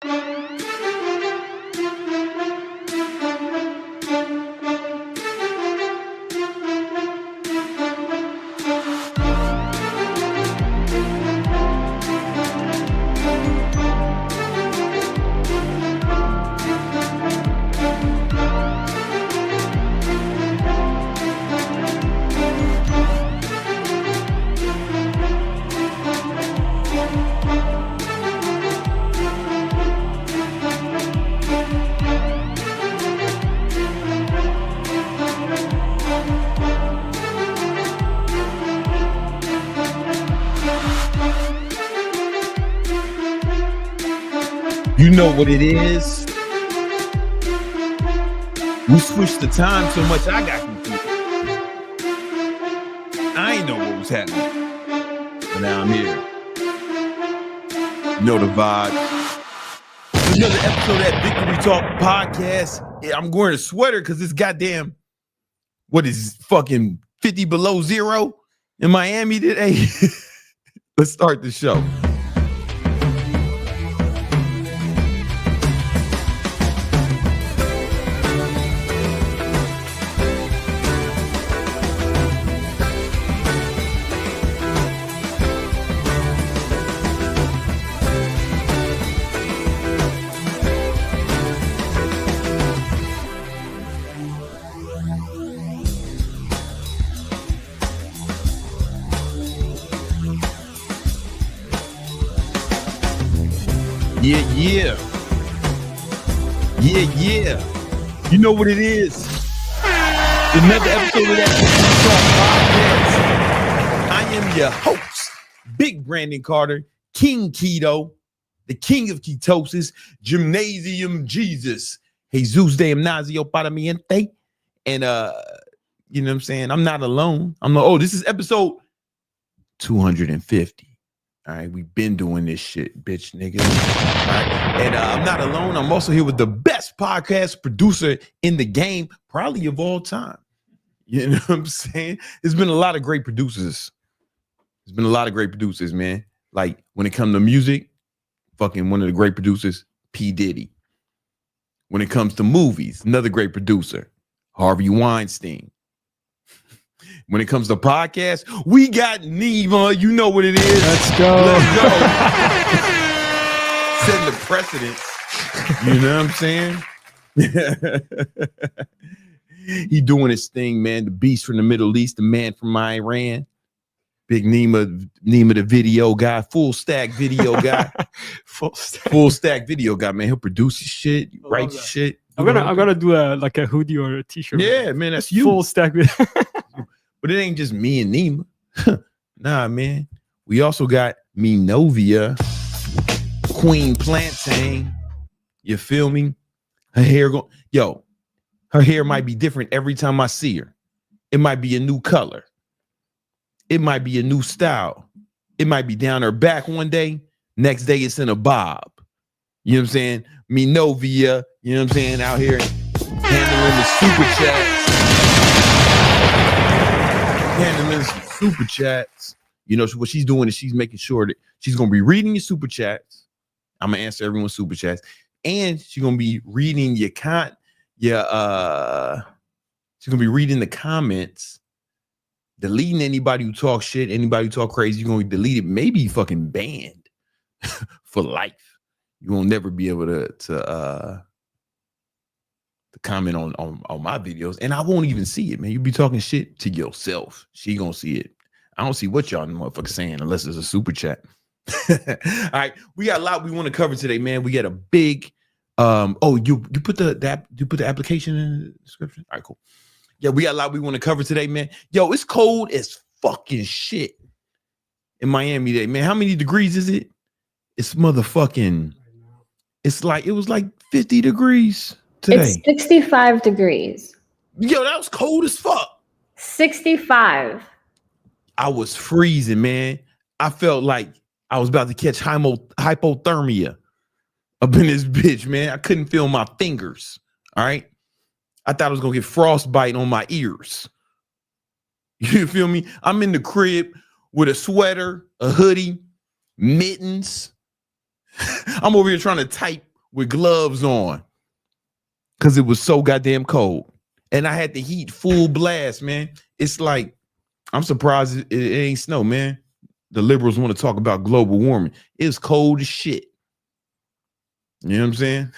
You know what it is? We switched the time so much I got confused. I ain't know what was happening. But now I'm here. You know the vibe. Another episode of that Victory Talk podcast. Yeah, I'm wearing a sweater because it's goddamn, what is fucking 50 below zero in Miami today? Let's start the show. Yeah. You know what it is. Another episode of that podcast. I am your host, Big Brandon Carter, King Keto, the king of ketosis, Gymnasium Jesus, Jesus de Gimnasio para mi gente. And you know what I'm saying? I'm not alone. This is episode 250. All right, we've been doing this shit, bitch niggas. All right, and I'm not alone. I'm also here with the best podcast producer in the game, probably of all time. You know what I'm saying? There's been a lot of great producers. Man. Like when it comes to music, fucking one of the great producers, P. Diddy. When it comes to movies, another great producer, Harvey Weinstein. When it comes to podcasts, we got Nima. You know what it is. Let's go. Setting the precedence. You know what I'm saying? He doing his thing, man. The beast from the Middle East, the man from Iran. Big Nima the video guy, full stack video guy. full stack video guy, man. He'll produce his shit, write your shit. I'm gonna do a hoodie or a t-shirt. Yeah, man, that's you. Full stack video. But it ain't just me and Nima. Nah, man. We also got Minovia, Queen Plantain. You feel me? Her hair her hair might be different every time I see her. It might be a new color. It might be a new style. It might be down her back one day. Next day it's in a bob. You know what I'm saying? Minovia, you know what I'm saying? Out here handling the super chats. Handling some super chats. You know, what she's doing is she's making sure that she's going to be reading your super chats. I'm going to answer everyone's super chats. And she's going to be reading she's going to be reading the comments, deleting anybody who talks shit, anybody who talk crazy. You're going to be deleted, maybe fucking banned for life. You won't never be able to comment on my videos, and I won't even see it, man. You be talking shit to yourself. She gonna see it. I don't see what y'all motherfuckers saying unless it's a super chat. All right, we got a lot we want to cover today, man. We got a big you put the application in the description. All right, cool. Yeah, we got a lot we want to cover today, man. Yo, it's cold as fucking shit in Miami today, man. How many degrees is it? It's motherfucking. It was like 50 degrees today. It's 65 degrees. Yo, that was cold as fuck. 65. I was freezing, man. I felt like I was about to catch hypothermia up in this bitch, man. I couldn't feel my fingers. All right. I thought I was gonna get frostbite on my ears. You feel me? I'm in the crib with a sweater, a hoodie, mittens. I'm over here trying to type with gloves on because it was so goddamn cold. And I had the heat full blast, man. It's like, I'm surprised it ain't snow, man. The liberals want to talk about global warming. It's cold as shit. You know what I'm saying?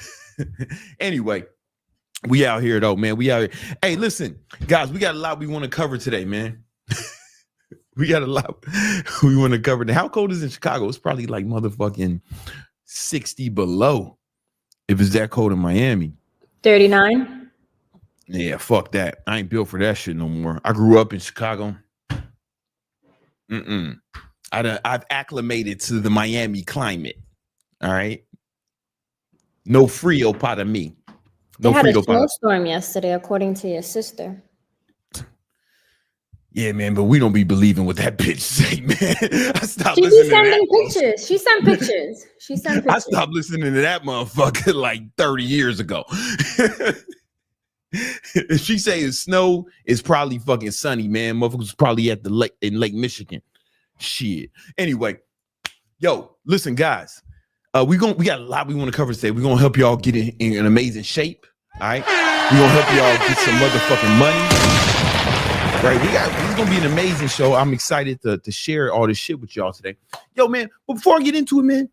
Anyway, we out here though, man. We out here. Hey, listen, guys, we got a lot we want to cover today, man. We got a lot we want to cover. How cold is it in Chicago? It's probably like motherfucking 60 below. If it's that cold in Miami. 39. Yeah, fuck that. I ain't built for that shit no more. I grew up in Chicago. I've acclimated to the Miami climate. All right. No frio para me. They No had a frio para. snowstorm yesterday, according to your sister. Yeah, man, but we don't be believing what that bitch say, man. I stopped She be listening to sending that. pictures. She sent pictures. She sent I pictures. stopped listening to that motherfucker like 30 years ago. If she say it's snow, it's probably fucking sunny, man. Motherfuckers probably at the lake in Lake Michigan. Shit. Anyway, yo, listen, guys. We got a lot we want to cover today. We're gonna help y'all get in an amazing shape. All right. We're gonna help y'all get some motherfucking money. Right, it's gonna be an amazing show. I'm excited to share all this shit with y'all today. Yo, man, but before I get into it, man,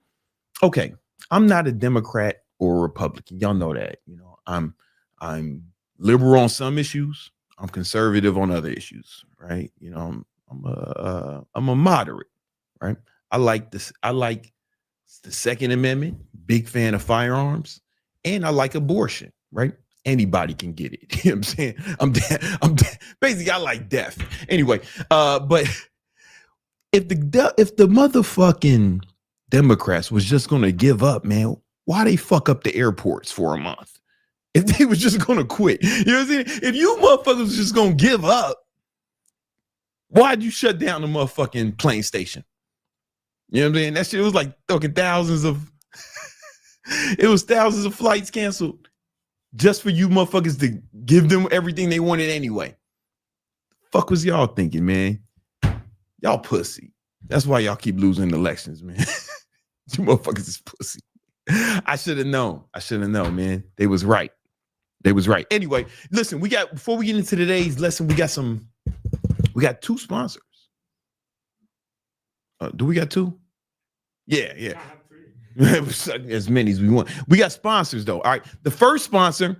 okay, I'm not a Democrat or a Republican. Y'all know that. You know, I'm liberal on some issues. I'm conservative on other issues, right? You know, I'm a moderate, right? I like this. I like the Second Amendment. Big fan of firearms, and I like abortion, right? Anybody can get it. You know what I'm saying? I'm basically I like death. Anyway, but if the motherfucking Democrats was just gonna give up, man, why they fuck up the airports for a month? If they was just gonna quit, you know what I'm saying? If you motherfuckers was just gonna give up, why'd you shut down the motherfucking plane station? You know what I'm saying? That shit was like fucking thousands of flights canceled. Just for you motherfuckers to give them everything they wanted anyway. Fuck was y'all thinking, man? Y'all pussy. That's why y'all keep losing elections, man. You motherfuckers is pussy. I should have known. Man. They was right. Anyway, listen, before we get into today's lesson, we got two sponsors. Do we got two? Yeah. As many as we want. We got sponsors though. All right. The first sponsor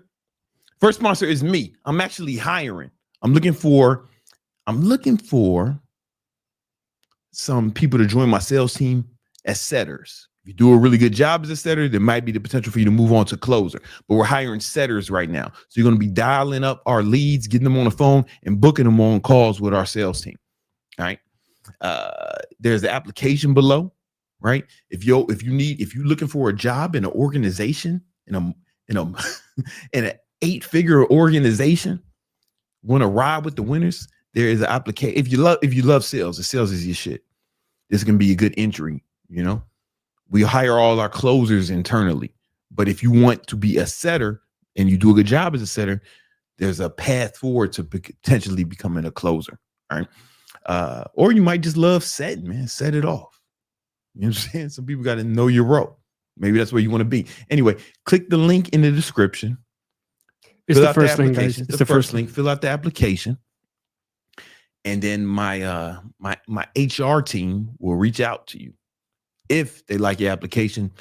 is me. I'm actually hiring. I'm looking for some people to join my sales team as setters. If you do a really good job as a setter, there might be the potential for you to move on to closer. But we're hiring setters right now. So you're going to be dialing up our leads, getting them on the phone, and booking them on calls with our sales team. All right. There's the application below. Right. If you're looking for a job in an organization, in an 8-figure organization, want to ride with the winners, there is an application. If you love sales, the sales is your shit. This can be a good entry. You know, we hire all our closers internally. But if you want to be a setter and you do a good job as a setter, there's a path forward to potentially becoming a closer. All right. Or you might just love setting, man. Set it off. You know what I'm saying? Some people got to know your role. Maybe that's where you want to be. Anyway, click the link in the description. It's the first link, guys. It's the first link. Fill out the application. And then my HR team will reach out to you. If they like your application,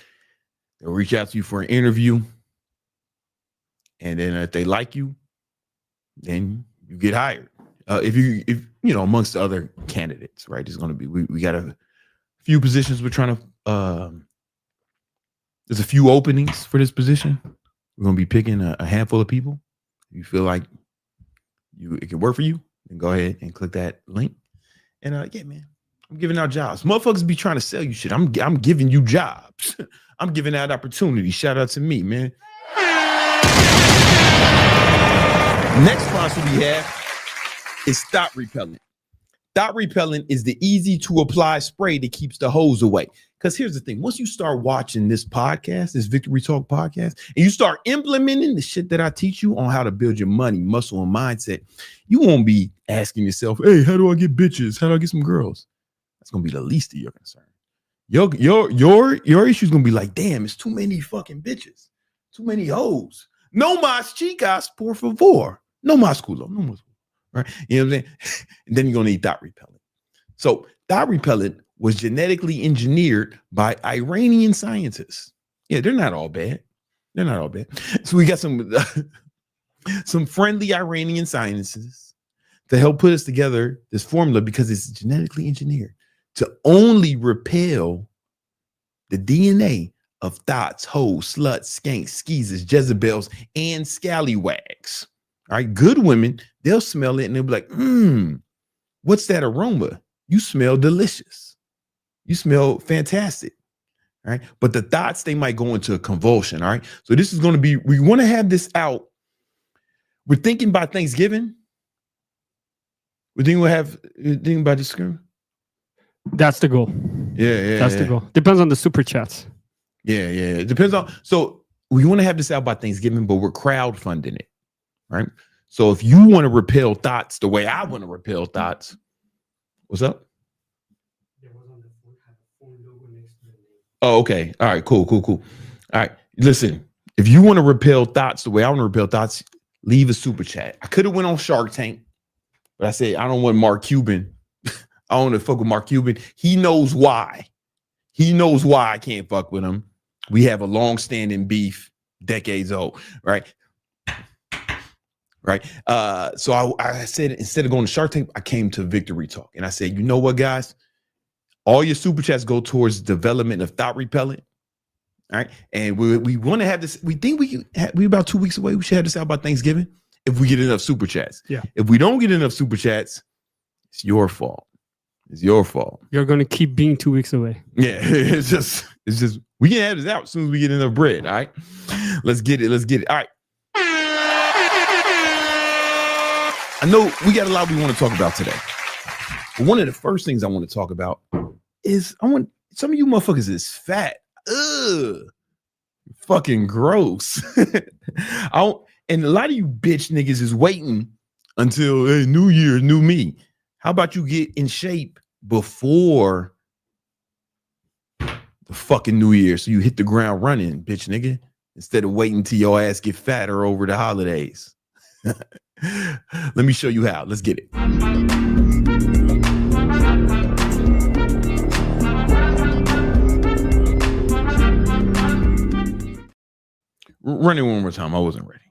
they'll reach out to you for an interview. And then if they like you, then you get hired. If you know, amongst the other candidates, right? There's going to be, we got a few positions we're trying to, there's a few openings for this position. We're going to be picking a handful of people. If you feel like it can work for you, then go ahead and click that link. And yeah, man, I'm giving out jobs. Motherfuckers be trying to sell you shit. I'm giving you jobs. I'm giving out opportunities. Shout out to me, man. Next sponsor we have is Stop Repellent. Stop Repellent is the easy to apply spray that keeps the hose away. Because here's the thing. Once you start watching this podcast, this Victory Talk podcast, and you start implementing the shit that I teach you on how to build your money, muscle, and mindset, you won't be asking yourself, hey, how do I get bitches? How do I get some girls? That's going to be the least of your concern. Your issue is gonna be like, damn, it's too many fucking bitches, too many hoes. No más chicas, por favor. No más culo, no más. Right? You know what I'm saying? And then you're gonna need dot repellent. So dot repellent was genetically engineered by Iranian scientists. Yeah, they're not all bad. They're not all bad. So we got some friendly Iranian scientists to help put us together this formula because it's genetically engineered to only repel the DNA of thoughts, hoes, sluts, skanks, skeezers, Jezebels, and scallywags. All right, good women, they'll smell it and they'll be like, what's that aroma? You smell delicious. You smell fantastic. All right, but the thoughts, they might go into a convulsion. All right, so this is going to be, we want to have this out. We're thinking about Thanksgiving. We're thinking about this screen. That's the goal. Yeah. That's the goal. Depends on the super chats. Yeah. It depends on. So we want to have this out by Thanksgiving, but we're crowdfunding it, right? So if you want to repel thoughts the way I want to repel thoughts, what's up? Oh, okay. All right. Cool. All right. Listen, if you want to repel thoughts the way I want to repel thoughts, leave a super chat. I could have went on Shark Tank, but I said I don't want Mark Cuban. I don't want to fuck with Mark Cuban. He knows why. He knows why I can't fuck with him. We have a long-standing beef, decades old, right? Right. So I said, instead of going to Shark Tank, I came to Victory Talk. And I said, you know what, guys? All your super chats go towards development of thought repellent. All right. And we want to have this. We think we're about 2 weeks away. We should have this out by Thanksgiving if we get enough super chats. Yeah. If we don't get enough super chats, it's your fault. It's your fault. You're going to keep being 2 weeks away. Yeah. It's just we can have this out as soon as we get enough bread. All right. Let's get it. All right. I know we got a lot we want to talk about today. But one of the first things I want to talk about is some of you motherfuckers is fat. Ugh. Fucking gross. And a lot of you bitch niggas is waiting until New Year, new me. How about you get in shape before the fucking New Year so you hit the ground running, bitch nigga, instead of waiting till your ass get fatter over the holidays. Let me show you how. Let's get it. Run it one more time. I wasn't ready.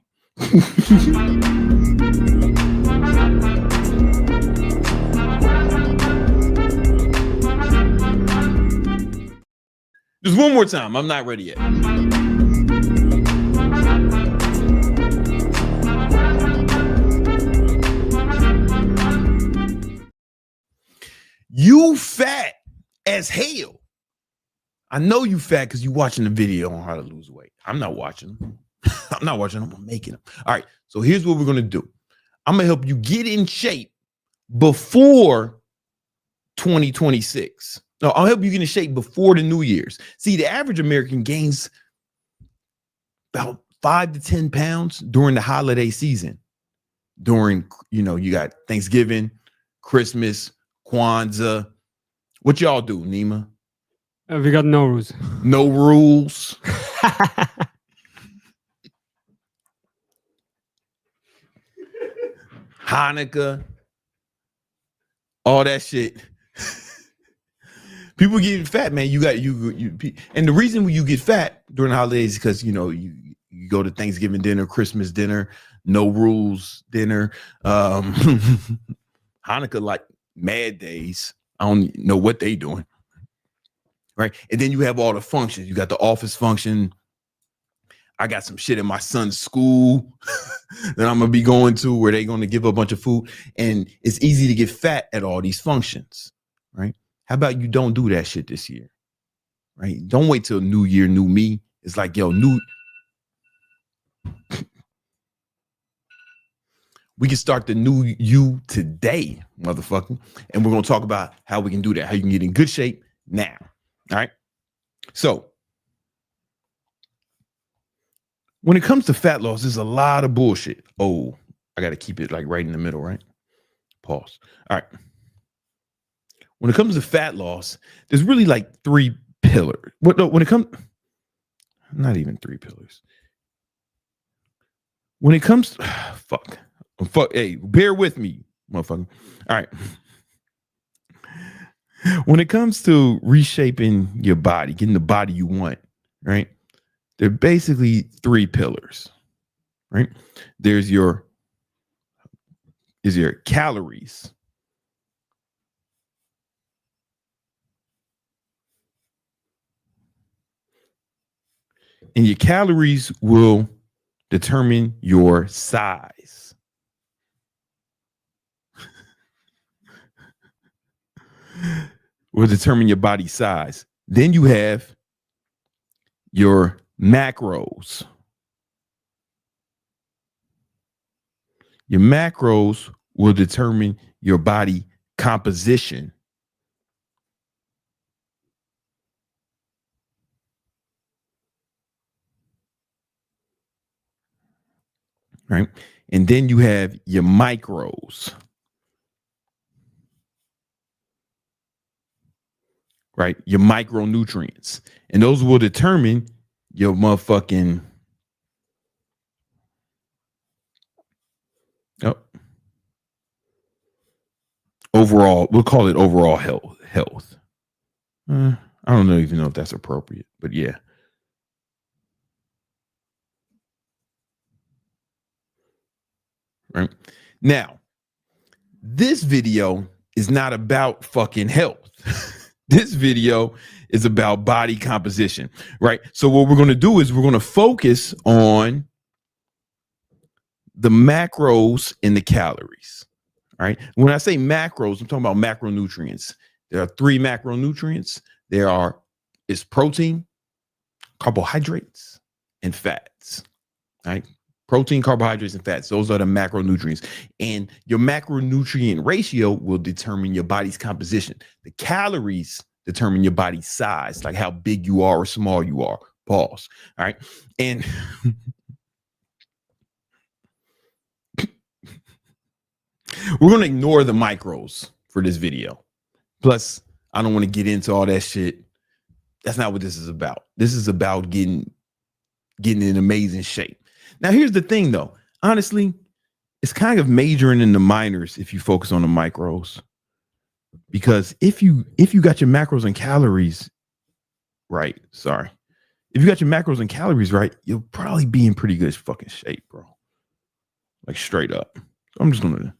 Just one more time. I'm not ready yet. You fat as hell. I know you fat because you watching the video on how to lose weight. I'm not watching them. I'm making them. All right. So here's what we're going to do. I'm going to help you get in shape before 2026. No, I'll help you get in shape before the New Year's. See, the average American gains about 5 to 10 pounds during the holiday season. During, you got Thanksgiving, Christmas, Kwanzaa. What y'all do, Nima? We got no rules. No rules. Hanukkah. All that shit. People get fat, man. You and the reason you get fat during the holidays is because you go to Thanksgiving dinner, Christmas dinner, no rules dinner, Hanukkah, like mad days. I don't know what they doing, right? And then you have all the functions. You got the office function. I got some shit in my son's school that I'm gonna be going to where they're gonna give a bunch of food, and it's easy to get fat at all these functions, right? How about you don't do that shit this year, right? Don't wait till New Year, new me. It's like, we can start the new you today, motherfucker. And we're going to talk about how we can do that, how you can get in good shape now. All right. So when it comes to fat loss, there's a lot of bullshit. Oh, I got to keep it like right in the middle, right? Pause. All right. When it comes to fat loss, there's really like three pillar. What no, when it comes, not even 3 pillars. When it comes, fuck. Hey, bear with me, motherfucker. All right. When it comes to reshaping your body, getting the body you want, right? There are basically 3 pillars, right? There's your calories. And your calories will determine your size. Will determine your body size. Then you have your macros. Your macros will determine your body composition. Right? And then you have your micros. Right? Your micronutrients. And those will determine your motherfucking overall, we'll call it overall health. I don't even know if that's appropriate, but yeah. Right now, this video is not about fucking health. This video is about body composition, right? So what we're going to do is we're going to focus on the macros and the calories. All right. When I say macros, I'm talking about macronutrients. There are 3 macronutrients. It's protein, carbohydrates, and fats. All right. Protein, carbohydrates, and fats. Those are the macronutrients. And your macronutrient ratio will determine your body's composition. The calories determine your body size, like how big you are or small you are. Pause. All right. And we're going to ignore the micros for this video. Plus, I don't want to get into all that shit. That's not what this is about. This is about getting in amazing shape. Now, here's the thing, though. Honestly, it's kind of majoring in the minors if you focus on the micros. Because if you got your macros and calories right, if you got your macros and calories right, you'll probably be in pretty good fucking shape, bro. Like straight up. So I'm just gonna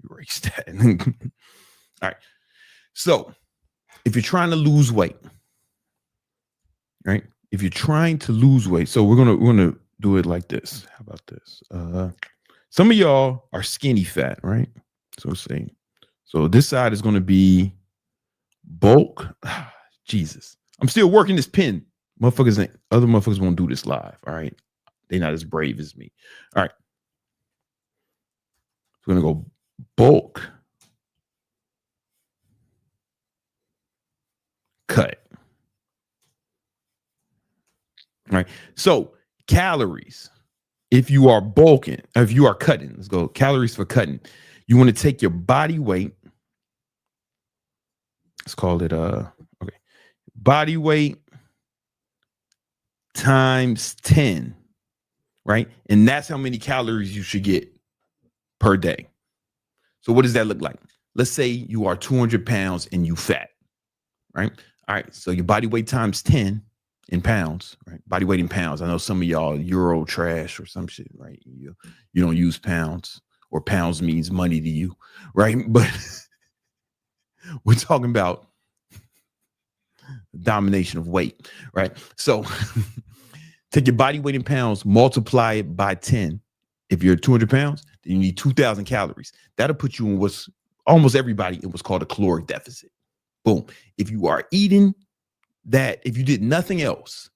erase that. All right. So if you're trying to lose weight, right? If you're trying to lose weight, so we're gonna do it like this. How about this? Some of y'all are skinny fat, right? So this side is going to be bulk. Jesus, I'm still working this pen. Other motherfuckers won't do this live. All right, they're not as brave as me. All right, we're gonna go bulk, cut. All right, so calories. If you are bulking, if you are cutting, let's go calories for cutting. You want to take your body weight. Let's call it okay. Body weight times 10, right? And that's how many calories you should get per day. So what does that look like? Let's say you are 200 pounds and you fat, right? All right. So your body weight times 10 in pounds, right? Body weight in pounds. I know some of y'all Euro trash or some shit, right? You don't use pounds, or pounds means money to you, right? But we're talking about domination of weight, right? So take your body weight in pounds, multiply it by 10. If you're 200 pounds, then you need 2,000 calories. That'll put you in what's almost everybody in what's called a caloric deficit. Boom. If you are eating that, if you did nothing else,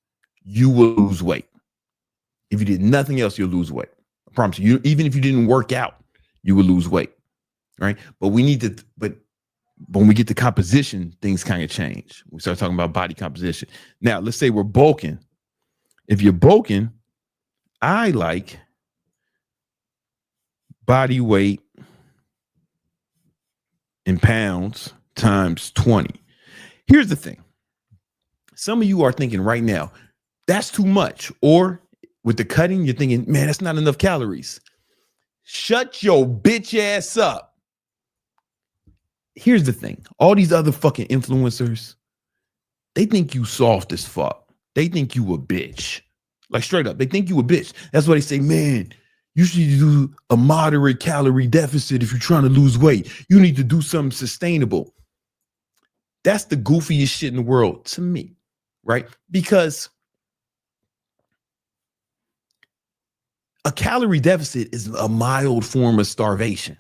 you will lose weight. If you did nothing else, you'll lose weight. I promise you. Even if you didn't work out, you will lose weight, right? But we need to, but when we get to composition, things kind of change. We start talking about body composition. Now, let's say we're bulking. If you're bulking, I like body weight in pounds times 20. Here's the thing. Some of you are thinking right now, that's too much. Or with the cutting, you're thinking, man, that's not enough calories. Shut your bitch ass up. Here's the thing. All these other fucking influencers, they think you soft as fuck. They think you a bitch. Like straight up, they think you a bitch. That's why they say, man, you should do a moderate calorie deficit if you're trying to lose weight. You need to do something sustainable. That's the goofiest shit in the world to me, right? Because a calorie deficit is a mild form of starvation,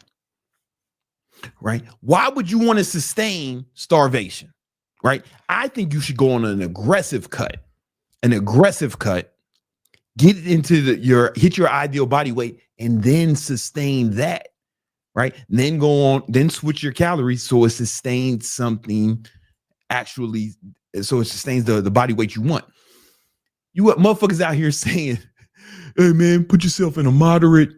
right? Why would you want to sustain starvation, right? I think you should go on an aggressive cut. An aggressive cut, get into hit your ideal body weight, and then sustain that, right? And then go on, then switch your calories so it sustains something actually, so it sustains the body weight you want. You what motherfuckers out here saying, hey man, put yourself in a moderate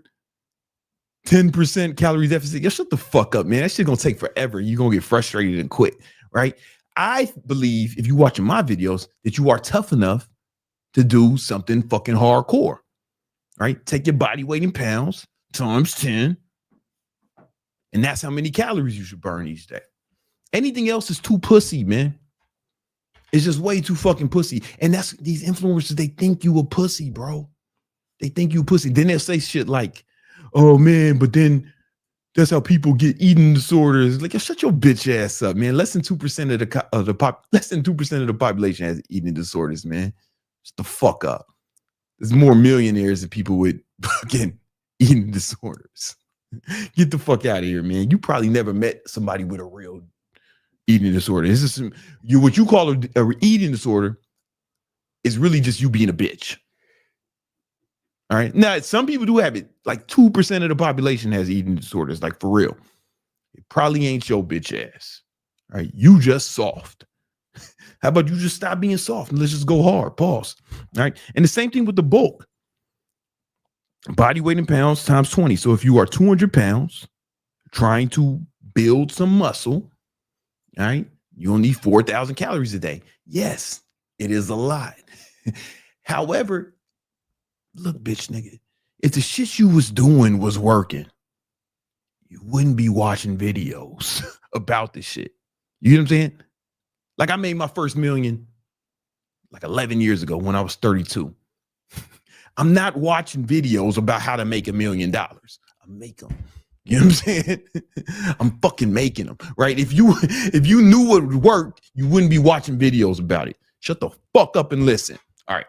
10% calorie deficit. Yo, shut the fuck up, man. That shit gonna take forever. You're gonna get frustrated and quit, right? I believe if you're watching my videos that you are tough enough to do something fucking hardcore, right? Take your body weight in pounds times 10, and that's how many calories you should burn each day. Anything else is too pussy, man. It's just way too fucking pussy. And that's these influencers, they think you a pussy, bro. They think you pussy. Then they'll say shit like, oh man, but then that's how people get eating disorders. Like, shut your bitch ass up, man. Less than 2% of the population has eating disorders, man. Shut the fuck up. There's more millionaires than people with fucking eating disorders. Get the fuck out of here, man. You probably never met somebody with a real eating disorder. This is what you call a eating disorder is really just you being a bitch. All right. Now, some people do have it. Like 2% of the population has eating disorders, like for real. It probably ain't your bitch ass. All right. You just soft. How about you just stop being soft and let's just go hard? Pause. All right. And the same thing with the bulk. Body weight in pounds times 20. So if you are 200 pounds trying to build some muscle, all right, you'll need 4,000 calories a day. Yes, it is a lot. However, look, bitch, nigga, if the shit you was doing was working, you wouldn't be watching videos about this shit. You know what I'm saying? Like I made my first million like 11 years ago when I was 32. I'm not watching videos about how to make $1 million. I make them. You know what I'm saying? I'm fucking making them, right? If you knew what worked, you wouldn't be watching videos about it. Shut the fuck up and listen. All right.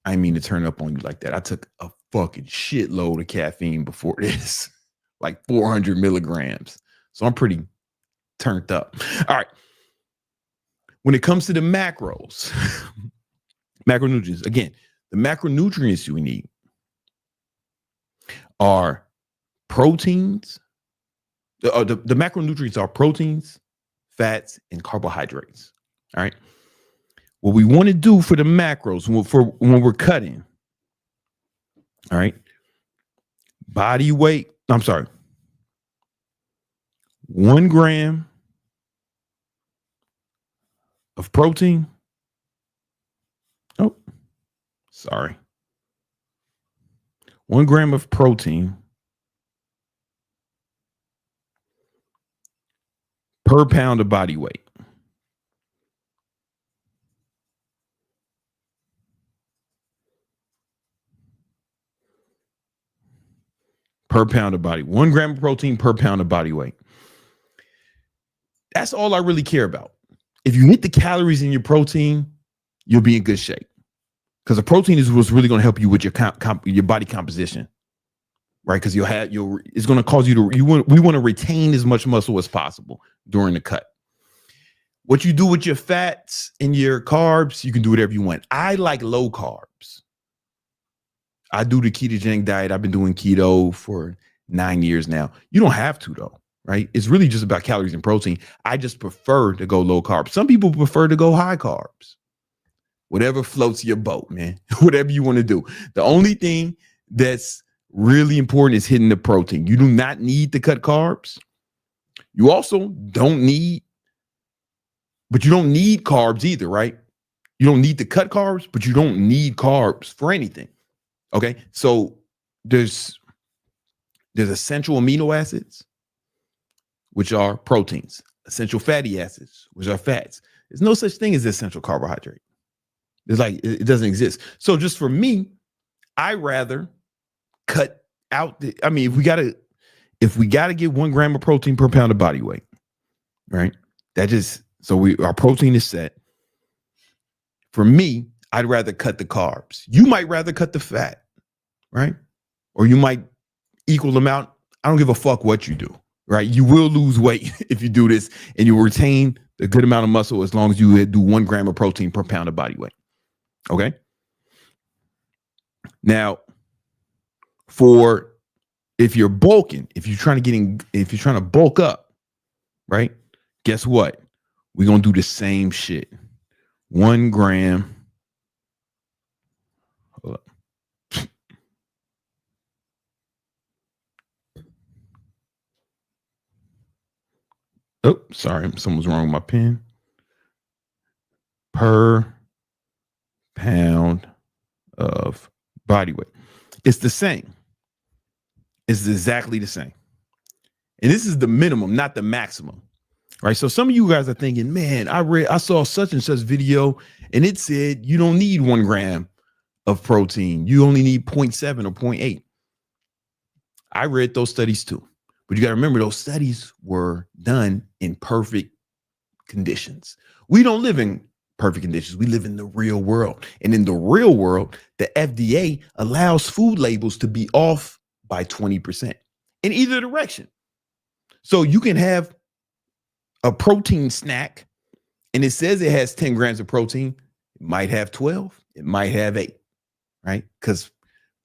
I didn't mean to turn up on you like that. I took a fucking shitload of caffeine before this, like 400 milligrams. So I'm pretty turned up. All right. When it comes to the macros, macronutrients, again, the macronutrients you need are proteins. The macronutrients are proteins, fats, and carbohydrates. All right. What we want to do for the macros when we're cutting, all right, body weight, I'm sorry, 1 gram of protein. Oh, sorry. 1 gram of protein per pound of body weight. Per pound of body, 1 gram of protein per pound of body weight. That's all I really care about. If you hit the calories in your protein, you'll be in good shape. Because the protein is what's really going to help you with your body composition, right? Because it's going to cause we want to retain as much muscle as possible during the cut. What you do with your fats and your carbs, you can do whatever you want. I like low carbs. I do the ketogenic diet. I've been doing keto for 9 years now. You don't have to though, right? It's really just about calories and protein. I just prefer to go low carb. Some people prefer to go high carbs. Whatever floats your boat, man. Whatever you want to do. The only thing that's really important is hitting the protein. You do not need to cut carbs. You also don't need but you don't need carbs either, right? You don't need to cut carbs, but you don't need carbs for anything. Okay, so there's essential amino acids, which are proteins, essential fatty acids, which are fats. There's no such thing as essential carbohydrate. It's like it doesn't exist. So just for me, I rather cut out the, I mean, if we gotta get 1 gram of protein per pound of body weight, right? Our protein is set. For me, I'd rather cut the carbs. You might rather cut the fat, right? Or you might equal them out. I don't give a fuck what you do, right? You will lose weight if you do this, and you retain a good amount of muscle as long as you do 1 gram of protein per pound of body weight. Okay. Now, if you're bulking, if you're trying to bulk up, right? Guess what? We're gonna do the same shit. 1 gram. Hold up. Oh, sorry, something's wrong with my pen. Per pound of body weight. It's the same. It's exactly the same. And this is the minimum, not the maximum. Right. So some of you guys are thinking, man, I saw such and such video and it said you don't need 1 gram of protein. You only need 0.7 or 0.8. I read those studies too. But you got to remember, those studies were done in perfect conditions. We don't live in perfect conditions. We live in the real world. And in the real world, the FDA allows food labels to be off by 20% in either direction. So you can have a protein snack and it says it has 10 grams of protein. It might have 12. It might have 8, right? Because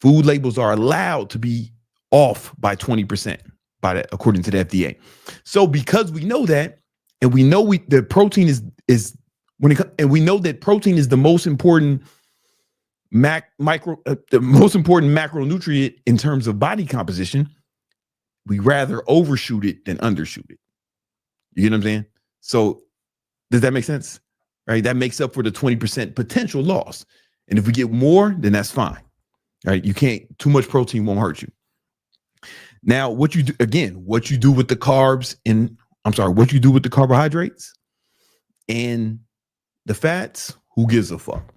food labels are allowed to be off by 20% according to the FDA. So because we know that, and we know the protein we know that protein is the most important macronutrient in terms of body composition, we rather overshoot it than undershoot it. You get what I'm saying? So does that make sense? Right? That makes up for the 20% potential loss. And if we get more, then that's fine. Right? You can't, too much protein won't hurt you. Now, what you do with the carbs what you do with the carbohydrates and the fats, who gives a fuck?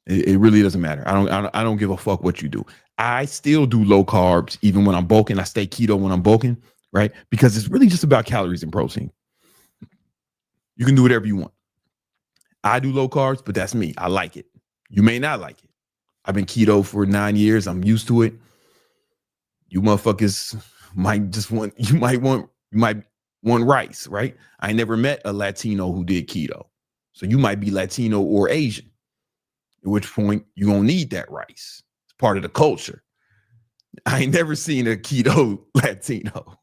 It really doesn't matter. I don't give a fuck what you do. I still do low carbs even when I'm bulking. I stay keto when I'm bulking, right? Because it's really just about calories and protein. You can do whatever you want. I do low carbs, but that's me. I like it. You may not like it. I've been keto for 9 years. I'm used to it. You motherfuckers might want rice, right? I never met a Latino who did keto. So you might be Latino or Asian, at which point you're going to need that rice. It's part of the culture. I ain't never seen a keto Latino.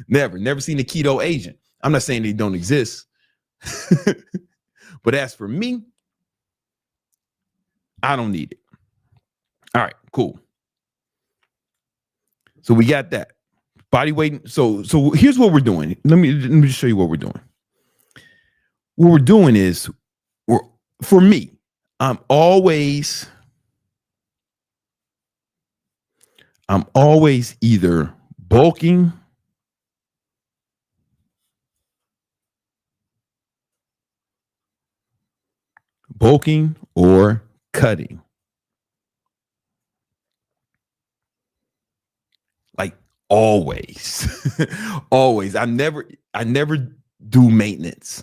Never seen a keto Asian. I'm not saying they don't exist. But as for me, I don't need it. All right, cool. So we got that. Body weight. So here's what we're doing. Let me just show you what we're doing. What we're doing is, for me, I'm always either bulking or cutting. Like always. Always. I never do maintenance.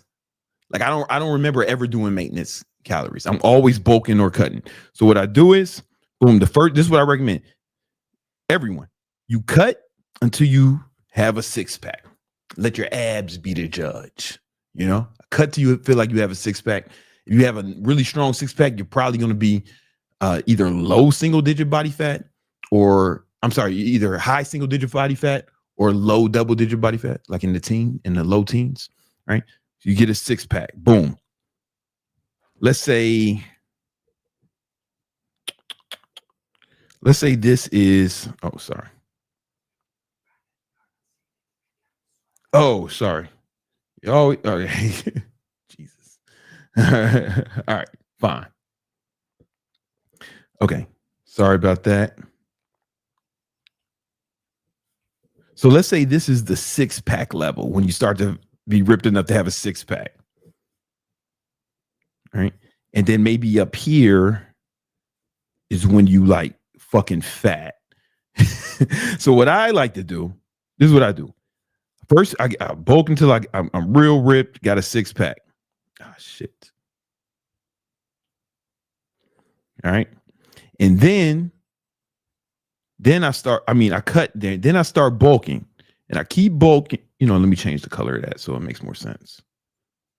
Like I don't remember ever doing maintenance calories. I'm always bulking or cutting. So what I do is, boom, this is what I recommend. Everyone, you cut until you have a 6-pack. Let your abs be the judge. You know, cut till you feel like you have a 6-pack. If you have a really strong 6-pack, you're probably going to be either low single-digit body fat, either high single-digit body fat or low double-digit body fat, like in the low teens, right? You get a 6-pack, boom. Let's say this is, sorry. Oh, sorry. Oh, okay. All right, fine. Okay, sorry about that. So let's say this is the 6-pack level when you start to be ripped enough to have a 6-pack. All right. And then maybe up here is when you like fucking fat. So what I like to do, this is what I do. First, I bulk until I'm real ripped, got a 6-pack. Ah, shit. All right. And then I cut there. Then I start bulking and I keep bulking. Let me change the color of that so it makes more sense.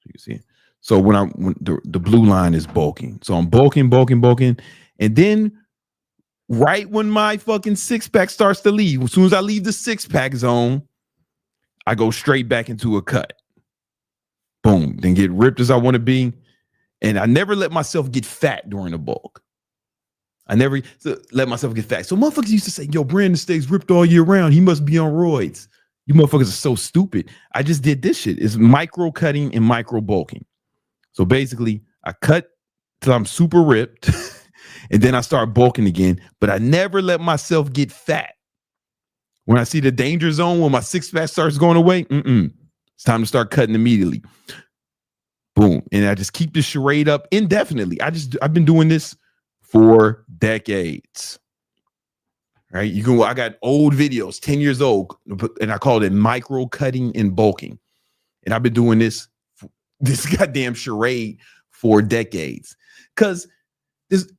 So you can see it. So when the blue line is bulking. So I'm bulking. And then right when my fucking 6-pack starts to leave, as soon as I leave the 6-pack zone, I go straight back into a cut. Boom. Then get ripped as I want to be. And I never let myself get fat during the bulk. I never let myself get fat. So motherfuckers used to say, yo, Brandon stays ripped all year round. He must be on roids. You motherfuckers are so stupid. I just did this shit. It's micro cutting and micro bulking. So basically, I cut till I'm super ripped. And then I start bulking again. But I never let myself get fat. When I see the danger zone, when my 6-pack starts going away, it's time to start cutting immediately. Boom. And I just keep this charade up indefinitely. I've been doing this for decades. Right? I got old videos, 10 years old, and I called it micro cutting and bulking. And I've been doing this goddamn charade for decades. Because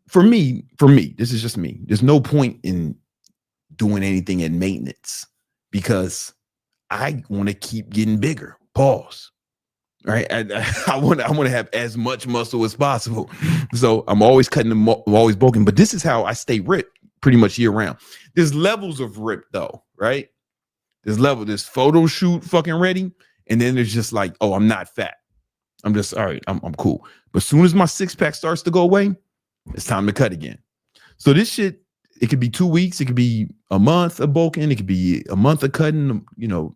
for me, this is just me. There's no point in doing anything in maintenance because I want to keep getting bigger. Pause. Right. I want to have as much muscle as possible. So I'm always cutting them, I'm always bulking. But this is how I stay ripped pretty much year round. There's levels of ripped though, right? There's photo shoot fucking ready. And then there's just like, oh, I'm not fat. I'm just all right. I'm cool. But as soon as my 6-pack starts to go away, it's time to cut again. So this shit, it could be 2 weeks, it could be a month of bulking, it could be a month of cutting, it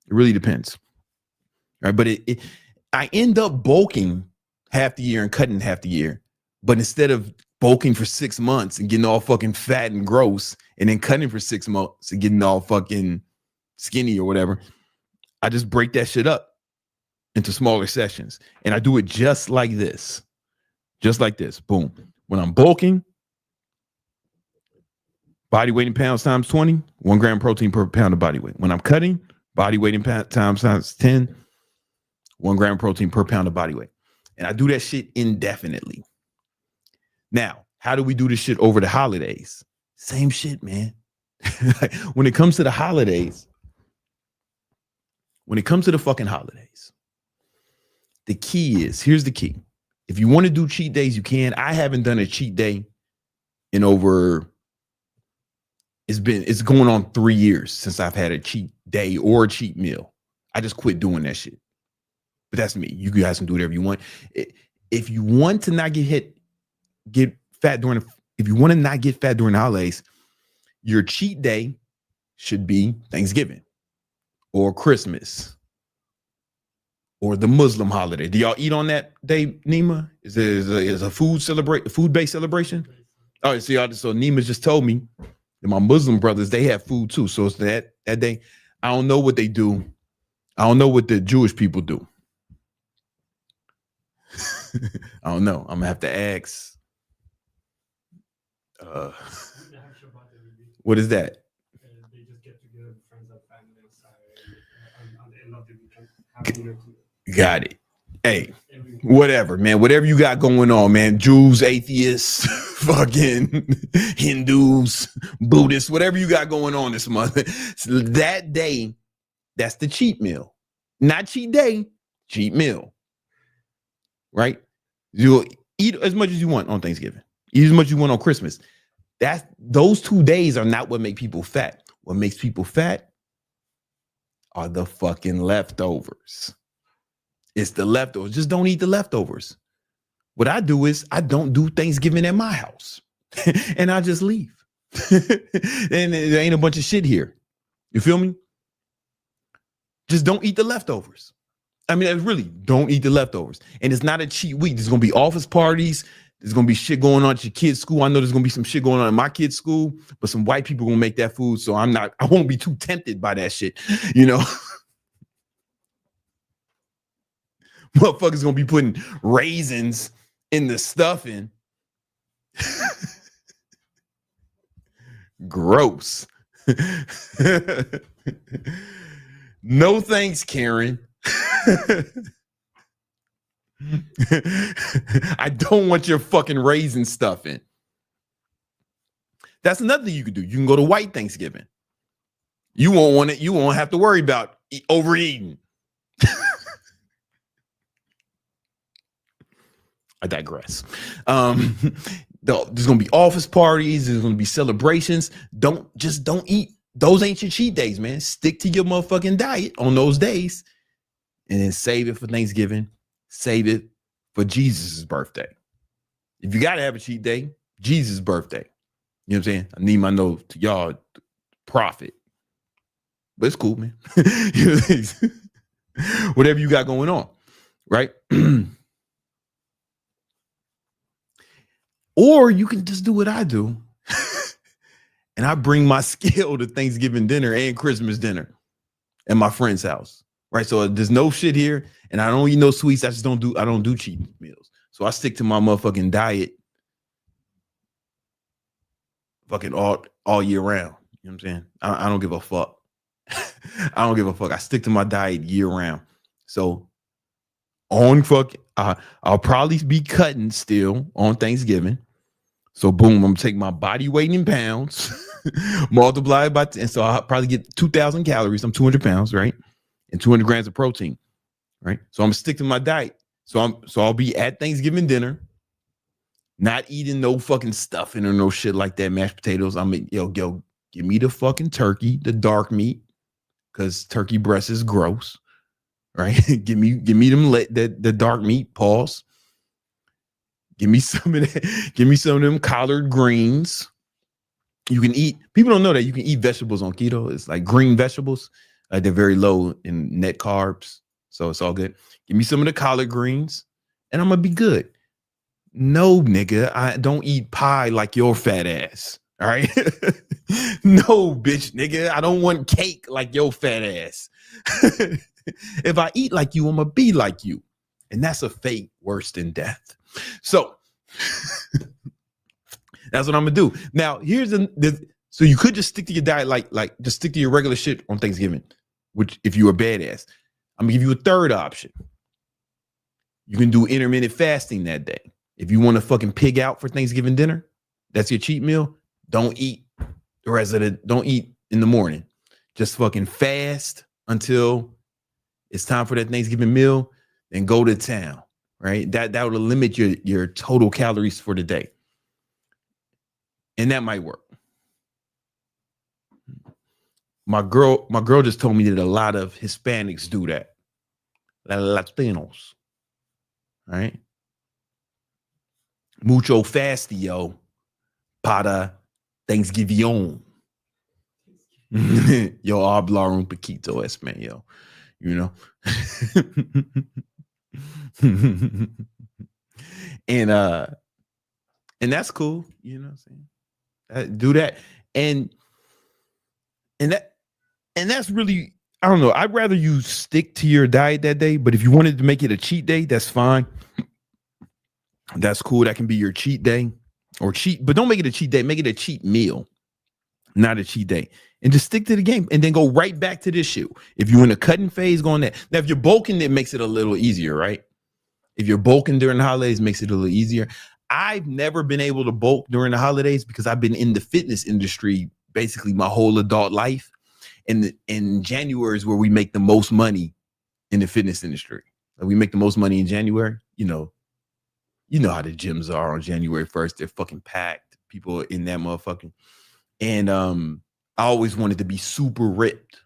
really depends. Right, but I end up bulking half the year and cutting half the year. But instead of bulking for 6 months and getting all fucking fat and gross, and then cutting for 6 months and getting all fucking skinny or whatever, I just break that shit up into smaller sessions. And I do it just like this. Boom. When I'm bulking, body weight in pounds times 20, 1 gram protein per pound of body weight. When I'm cutting, body weight in pounds times 10, 1 gram protein per pound of body weight. And I do that shit indefinitely. Now, how do we do this shit over the holidays? Same shit, man. When it comes to the holidays, fucking holidays, the key is, here's the key. If you want to do cheat days, you can. I haven't done a cheat day in it's going on 3 years since I've had a cheat day or a cheat meal. I just quit doing that shit. But that's me. You guys can do whatever you want. If you want to not get fat if you want to not get fat during the holidays, your cheat day should be Thanksgiving or Christmas or the Muslim holiday. Do y'all eat on that day, Nima? Is a food-based celebration? Oh, so Nima just told me that my Muslim brothers, they have food too. So it's that day. I don't know what they do. I don't know what the Jewish people do. I don't know. I'm gonna have to ask. What is that? They just get together with friends and family on the end of the weekend. Have dinner together. Got it. Hey, whatever, man. Whatever you got going on, man. Jews, atheists, fucking Hindus, Buddhists, whatever you got going on this month. So that day, that's the cheat meal. Not cheat day, cheat meal. Right? You'll eat as much as you want on Thanksgiving. Eat as much as you want on Christmas. Those 2 days are not what make people fat. What makes people fat are the fucking leftovers. It's the leftovers. Just don't eat the leftovers. What I do is I don't do Thanksgiving at my house. And I just leave. And there ain't a bunch of shit here. You feel me? Just don't eat the leftovers. I mean, it's really don't eat the leftovers. And it's not a cheat week. There's gonna be office parties. There's gonna be shit going on at your kid's school. I know there's gonna be some shit going on in my kid's school, but some white people gonna make that food. So I won't be too tempted by that shit, you know. Motherfuckers gonna be putting raisins in the stuffing. Gross. No thanks, Karen. I don't want your fucking raisin stuffing. That's another thing you could do. You can go to white Thanksgiving. You won't want it. You won't have to worry about overeating. I digress. There's gonna be office parties. There's gonna be celebrations. Don't eat. Those ain't your cheat days, man. Stick to your motherfucking diet on those days, and then save it for Thanksgiving. Save it for Jesus' birthday. If you gotta have a cheat day, Jesus' birthday. You know what I'm saying? I need my note to y'all, profit. But it's cool, man. Whatever you got going on, right? Or you can just do what I do. And I bring my skill to Thanksgiving dinner and Christmas dinner at my friend's house. Right. So there's no shit here. And I don't eat no sweets. I don't do cheat meals. So I stick to my motherfucking diet fucking all year round. You know what I'm saying? I don't give a fuck. I don't give a fuck. I stick to my diet year round. So on fucking I'll probably be cutting still on Thanksgiving. So boom, I'm gonna take my body weight in pounds, multiply it by 10. So I'll probably get 2,000 calories. I'm 200 pounds, right? And 200 grams of protein, right? So I'm gonna stick to my diet. So I'll be at Thanksgiving dinner, not eating no fucking stuffing or no shit like that, mashed potatoes. I mean, yo, give me the fucking turkey, the dark meat, because turkey breast is gross, right? give me them the dark meat. Pause. Give me some of that. Give me some of them collard greens. You can eat. People don't know that you can eat vegetables on keto. It's like green vegetables. They're very low in net carbs, so it's all good. Give me some of the collard greens, and I'm gonna be good. No, nigga, I don't eat pie like your fat ass. All right. No, bitch, nigga, I don't want cake like your fat ass. If I eat like you, I'm gonna be like you, and that's a fate worse than death. So that's what I'm gonna do. Now, here's so you could just stick to your diet, like just stick to your regular shit on Thanksgiving, which if you're a badass, I'm gonna give you a third option. You can do intermittent fasting that day. If you want to fucking pig out for Thanksgiving dinner, that's your cheat meal. Don't eat the rest of it. Don't eat in the morning. Just fucking fast until it's time for that Thanksgiving meal, then go to town. Right? That will limit your total calories for the day. And that might work. My girl just told me that a lot of Hispanics do that. Latinos. Right? Mucho fastio para Thanksgiving. Yo hablar un poquito español. You know? And that's cool, you know what I'm saying? Do that. And that's really, I don't know. I'd rather you stick to your diet that day, but if you wanted to make it a cheat day, that's fine. That's cool. That can be your cheat day or cheat, but don't make it a cheat day. Make it a cheat meal, not a cheat day. And just stick to the game and then go right back to this shit. If you're in a cutting phase, go on that. Now, if you're bulking, it makes it a little easier, right? If you're bulking during the holidays, it makes it a little easier. I've never been able to bulk during the holidays because I've been in the fitness industry basically my whole adult life. And in January is where we make the most money in the fitness industry. Like we make the most money in January. You know how the gyms are on January 1st. They're fucking packed. People in that motherfucking. And I always wanted to be super ripped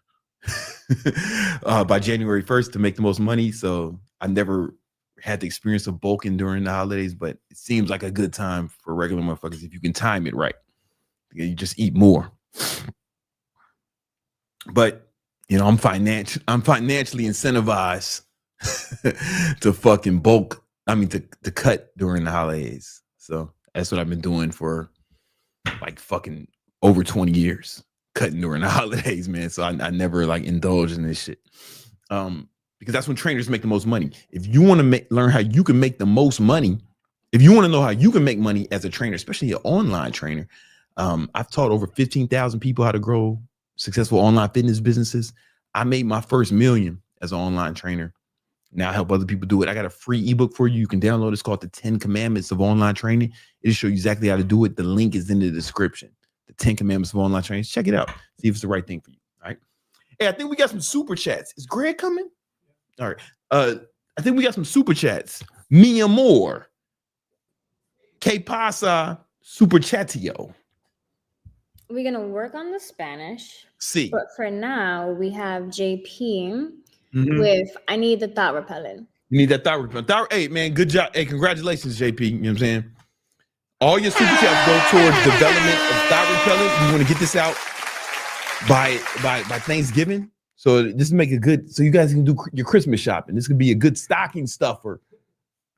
by January 1st to make the most money. So I never had the experience of bulking during the holidays, but it seems like a good time for regular motherfuckers if you can time it right. You just eat more. But I'm financially incentivized to fucking bulk. I mean, to cut during the holidays. So that's what I've been doing for like fucking over 20 years, cutting during the holidays, man. So I never like indulge in this shit. Because that's when trainers make the most money. If you want to learn how you can make the most money, if you want to know how you can make money as a trainer, especially an online trainer, I've taught over 15,000 people how to grow successful online fitness businesses. I made my first million as an online trainer. Now I help other people do it. I got a free ebook for you. You can download. It's called The 10 Commandments of Online Training. It'll show you exactly how to do it. The link is in the description. The 10 Commandments of Online Training. Check it out. See if it's the right thing for you. All right. Hey, I think we got some super chats. Is Greg coming? All right. I think we got some super chats. Mia Moore. Que pasa super chatio? We're gonna work on the Spanish. See. But for now, we have JP with I need the thought repellent. You need that thought repellent. Hey, man, good job. Hey, congratulations, JP. You know what I'm saying? All your super chats go towards development of thought repellent. We want to get this out by Thanksgiving. So this make a good, so you guys can do your Christmas shopping. This could be a good stocking stuffer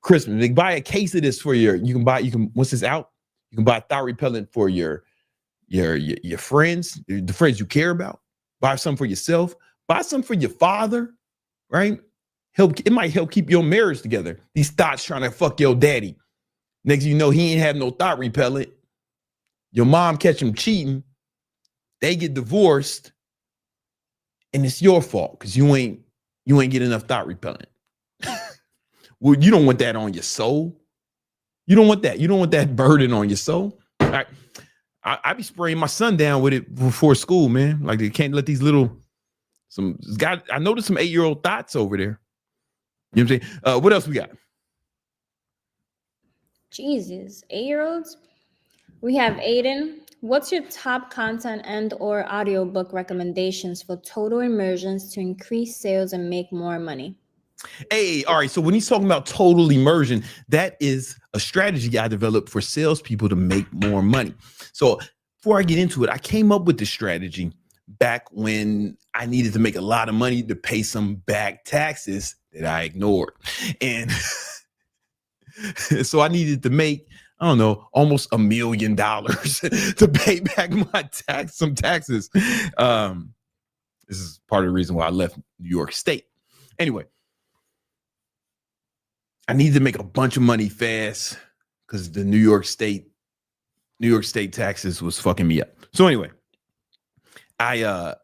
Christmas. They buy a case of this for once it's out, you can buy thought repellent for your friends, the friends you care about. Buy some for yourself. Buy some for your father, right? It might help keep your marriage together. These thoughts trying to fuck your daddy. Next thing you know, he ain't have no thought repellent. Your mom catch him cheating. They get divorced. And it's your fault because you ain't get enough thought repellent. Well, you don't want that on your soul. You don't want that. You don't want that burden on your soul. All right. I be spraying my son down with it before school, man. Like they can't let these I noticed some 8-year-old thoughts over there. You know what I'm saying? What else we got? Jesus, 8-year-olds. We have Aiden. What's your top content and or audiobook recommendations for total immersions to increase sales and make more money? Hey, all right. So when he's talking about total immersion, that is a strategy I developed for salespeople to make more money. So before I get into it, I came up with this strategy back when I needed to make a lot of money to pay some back taxes that I ignored. And so I needed to make, I don't know, almost $1 million to pay back my some taxes. This is part of the reason why I left New York State. Anyway, I needed to make a bunch of money fast because the New York State taxes was fucking me up. So anyway, I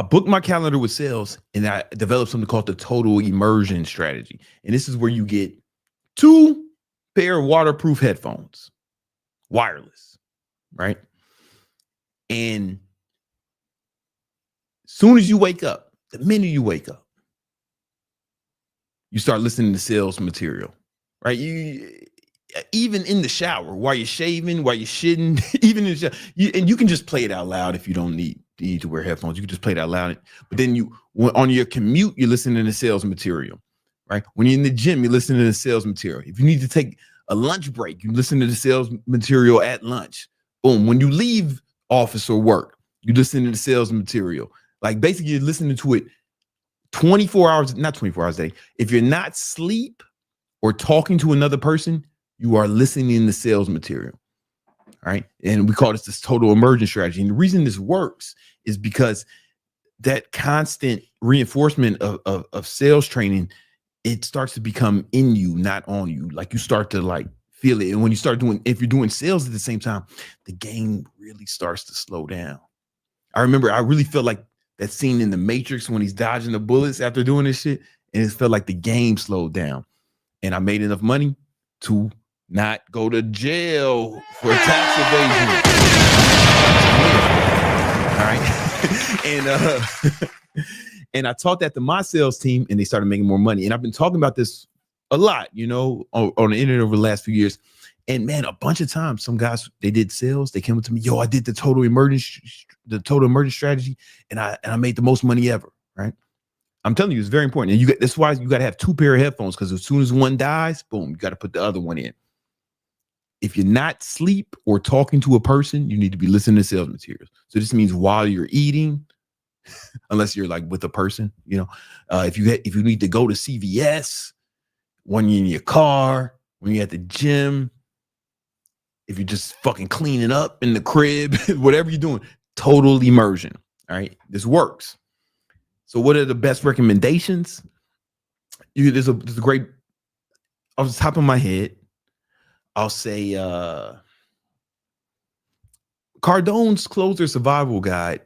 booked my calendar with sales and I developed something called the total immersion strategy. And this is where you get 2 pair of waterproof headphones, wireless, right? And soon as you wake up, the minute you wake up, you start listening to sales material, right? Even in the shower, while you're shaving, while you're shitting, even in the shower, and you can just play it out loud if you don't need to wear headphones. You can just play it out loud. But then on your commute, you're listening to sales material, right? When you're in the gym, you're listening to sales material. If you need to take a lunch break, you listen to the sales material at lunch. Boom. When you leave office or work, you listen to the sales material. Like basically you're listening to it 24 hours, not 24 hours a day. If you're not asleep or talking to another person, you are listening to sales material. All right. And we call this total immersion strategy. And the reason this works is because that constant reinforcement of sales training, it starts to become in you, not on you. Like you start to like feel it. And when you start if you're doing sales at the same time, the game really starts to slow down. I remember I really felt like that scene in The Matrix when he's dodging the bullets after doing this shit. And it felt like the game slowed down. And I made enough money to not go to jail for tax evasion. All right. And I taught that to my sales team and they started making more money. And I've been talking about this a lot, you know, on the internet over the last few years. And man, a bunch of times, some guys, they did sales. They came up to me, yo, I did the total immersion strategy. And I made the most money ever. Right. I'm telling you, it's very important. And that's why you got to have 2 pair of headphones, because as soon as one dies, boom, you got to put the other one in. If you're not asleep or talking to a person, you need to be listening to sales materials. So this means while you're eating, unless you're like with a person, you know. If you need to go to CVS, when you're in your car, when you're at the gym, if you're just fucking cleaning up in the crib, whatever you're doing, total immersion. All right, this works. So, what are the best recommendations? There's a great, off the top of my head, I'll say Cardone's Closer Survival Guide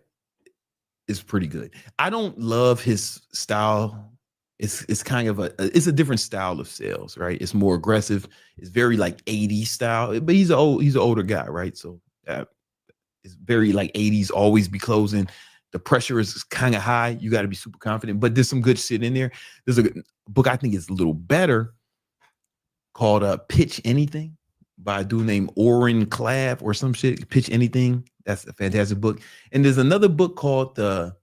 is pretty good. I don't love his style. It's kind of it's a different style of sales, right? It's more aggressive. It's very like 80s style, but he's an older guy, right? So it's very like 80s, always be closing. The pressure is kind of high. You got to be super confident, but there's some good shit in there. There's a book I think is a little better called Pitch Anything by a dude named Oren Clav or some shit. Pitch Anything. That's a fantastic book. And there's another book called The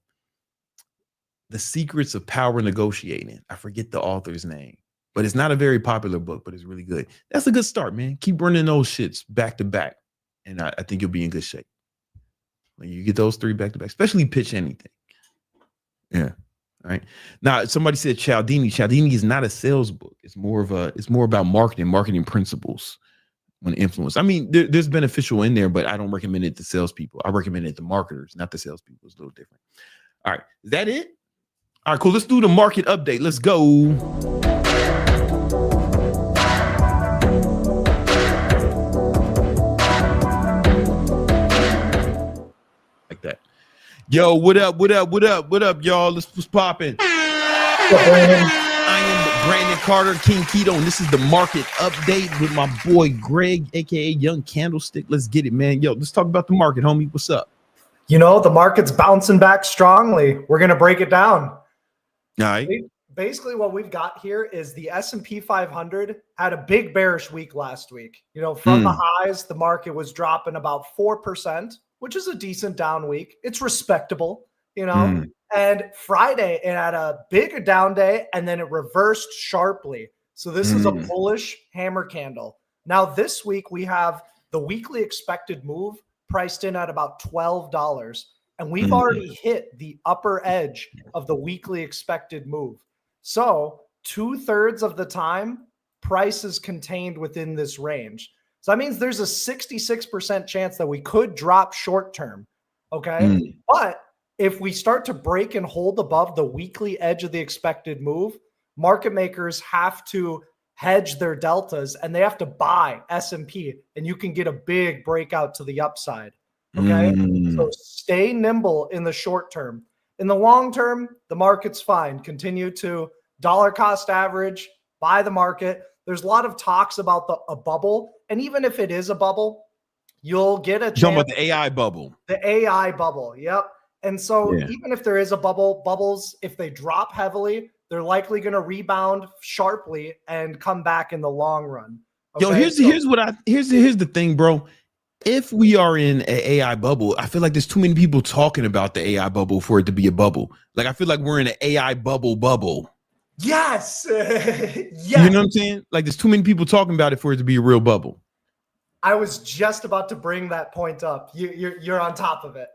Secrets of Power Negotiating. I forget the author's name, but it's not a very popular book, but it's really good. That's a good start, man. Keep running those shits back to back, and I think you'll be in good shape. When you get those 3 back to back, especially Pitch Anything. Yeah. All right. Now, somebody said Cialdini. Cialdini is not a sales book. It's more about marketing principles when influence. I mean, there's beneficial in there, but I don't recommend it to salespeople. I recommend it to marketers, not the salespeople. It's a little different. All right. Is that it? All right, cool. Let's do the market update. Let's go. Like that. Yo, what up, y'all? What's popping? I am Brandon Carter, King Keto, and this is the market update with my boy Greg, aka Young Candlestick. Let's get it, man. Yo, let's talk about the market, homie. What's up? You know, the market's bouncing back strongly. We're going to break it down. All right. Basically, what we've got here is the S&P 500 had a big bearish week last week. You know, from the highs, the market was dropping about 4%, which is a decent down week. It's respectable, you know. And Friday, it had a big down day, and then it reversed sharply. So this is a bullish hammer candle. Now, this week, we have the weekly expected move priced in at about $12. And we've already hit the upper edge of the weekly expected move. So 2/3 of the time, price is contained within this range. So that means there's a 66% chance that we could drop short term. Okay. But if we start to break and hold above the weekly edge of the expected move, market makers have to hedge their deltas and they have to buy S&P, and you can get a big breakout to the upside. Okay. So stay nimble in the short term. In the long term, the market's fine. Continue to dollar cost average, buy the market. There's a lot of talks about a bubble. And even if it is a bubble, you'll get a chance. Talking about the AI bubble. The AI bubble. Yep. And so even if there is a bubble, bubbles, if they drop heavily, they're likely going to rebound sharply and come back in the long run. Okay? Yo, here's the thing, bro. If we are in an AI bubble, I feel like there's too many people talking about the AI bubble for it to be a bubble. Like, I feel like we're in an AI bubble. Yes. Yes. You know what I'm saying? Like, there's too many people talking about it for it to be a real bubble. I was just about to bring that point up. You're on top of it.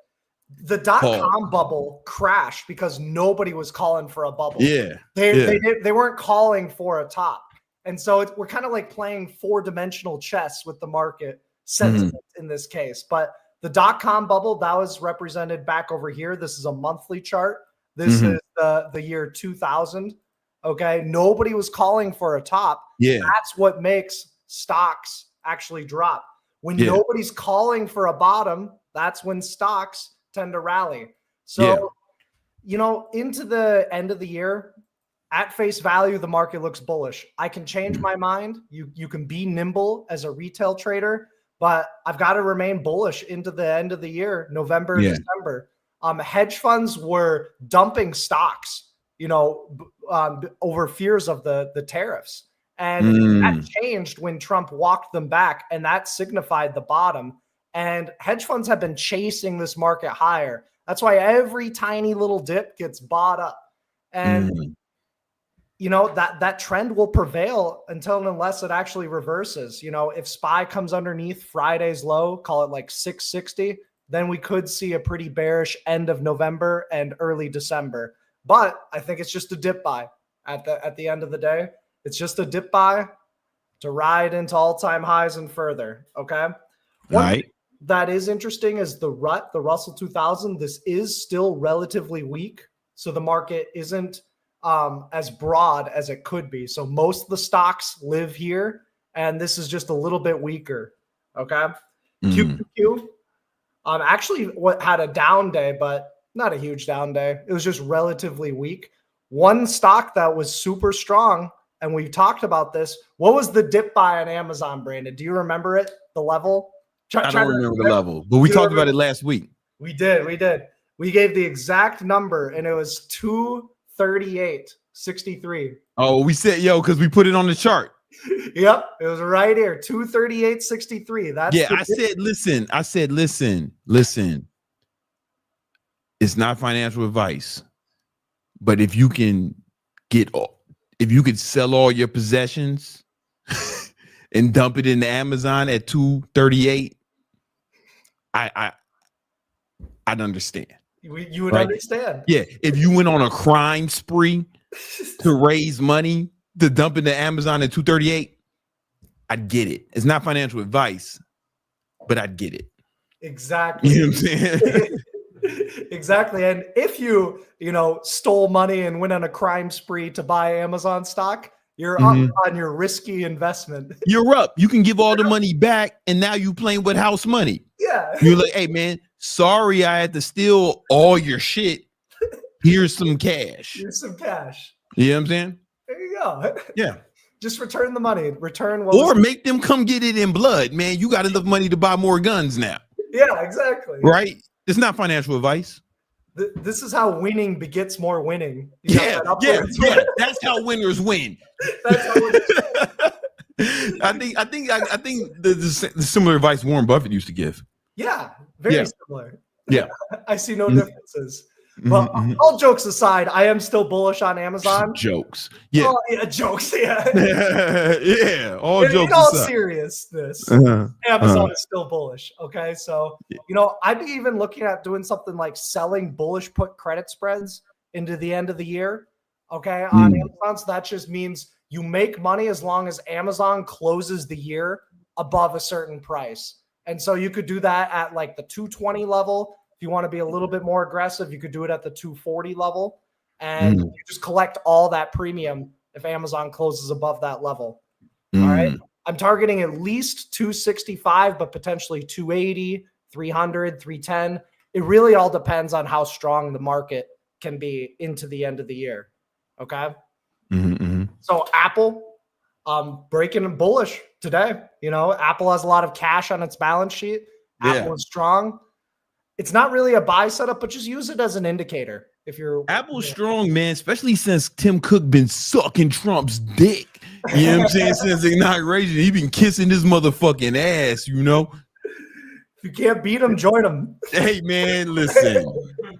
The .com bubble crashed because nobody was calling for a bubble. They weren't calling for a top. And so we're kind of like playing 4-dimensional chess with the market sentiment in this case. But the .com bubble, that was represented back over here. This is a monthly chart. This is the year 2000. Okay. Nobody was calling for a top. Yeah. That's what makes stocks actually drop. When nobody's calling for a bottom, that's when stocks tend to rally. So, you know, into the end of the year, at face value, the market looks bullish. I can change my mind. You can be nimble as a retail trader, but I've got to remain bullish into the end of the year, November, December. Hedge funds were dumping stocks, you know, over fears of the tariffs. And that changed when Trump walked them back, and that signified the bottom. And hedge funds have been chasing this market higher. That's why every tiny little dip gets bought up. And you know, that trend will prevail until and unless it actually reverses. You know, if SPY comes underneath Friday's low, call it like 660, then we could see a pretty bearish end of November and early December. But I think it's just a dip buy at the end of the day. It's just a dip buy to ride into all-time highs and further. Okay. One Right. thing that is interesting is the Russell 2000. This is still relatively weak. So the market isn't as broad as it could be. So most of the stocks live here, and this is just a little bit weaker. Okay. QQQ actually had a down day, but not a huge down day. It was just relatively weak. One stock that was super strong, and we've talked about this. What was the dip buy on Amazon, Brandon? Do you remember it? The level? I don't remember the level, but we talked about it last week. We did. We gave the exact number, and it was 238.63. Oh, we said, because we put it on the chart. Yep, it was right here, 238.63. That's I said, listen. It's not financial advice, but if you could sell all your possessions and dump it into Amazon at 238, I'd understand. You would Right. understand. Yeah, if you went on a crime spree to raise money to dump into Amazon at 238, I'd get it. It's not financial advice, but I'd get it. Exactly. You know what I'm saying? Exactly. And if you stole money and went on a crime spree to buy Amazon stock, you're up on your risky investment. You're up. You can give all the money back, and now you playing with house money. Yeah. You're like, hey man, sorry I had to steal all your shit. Here's some cash. Here's some cash. You know what I'm saying? There you go. Yeah. Just return the money. Or make them come get it in blood, man. You got enough money to buy more guns now. Yeah, exactly. Right? It's not financial advice. This is how winning begets more winning. Yeah. That's how winners win. That's how I think the similar advice Warren Buffett used to give. Yeah, very similar. Yeah. I see no differences. But all jokes aside, I am still bullish on Amazon. Jokes. Yeah. Oh, yeah, jokes. Yeah. Yeah. All jokes in all aside. seriousness, Amazon is still bullish. Okay. So, I'd be even looking at doing something like selling bullish put credit spreads into the end of the year. Okay. On Amazon. So that just means you make money as long as Amazon closes the year above a certain price. And so you could do that at like the 220 level. If you want to be a little bit more aggressive, you could do it at the 240 level, and you just collect all that premium if Amazon closes above that level. All right. I'm targeting at least 265, but potentially 280, 300, 310. It really all depends on how strong the market can be into the end of the year. Okay. So Apple, breaking bullish today. Apple has a lot of cash on its balance sheet. Apple is strong. It's not really a buy setup, but just use it as an indicator. If you're Apple's strong, man, especially since Tim Cook been sucking Trump's dick. You know what I'm saying? Since the inauguration, he been kissing his motherfucking ass, If you can't beat him, join him. Hey, man, listen.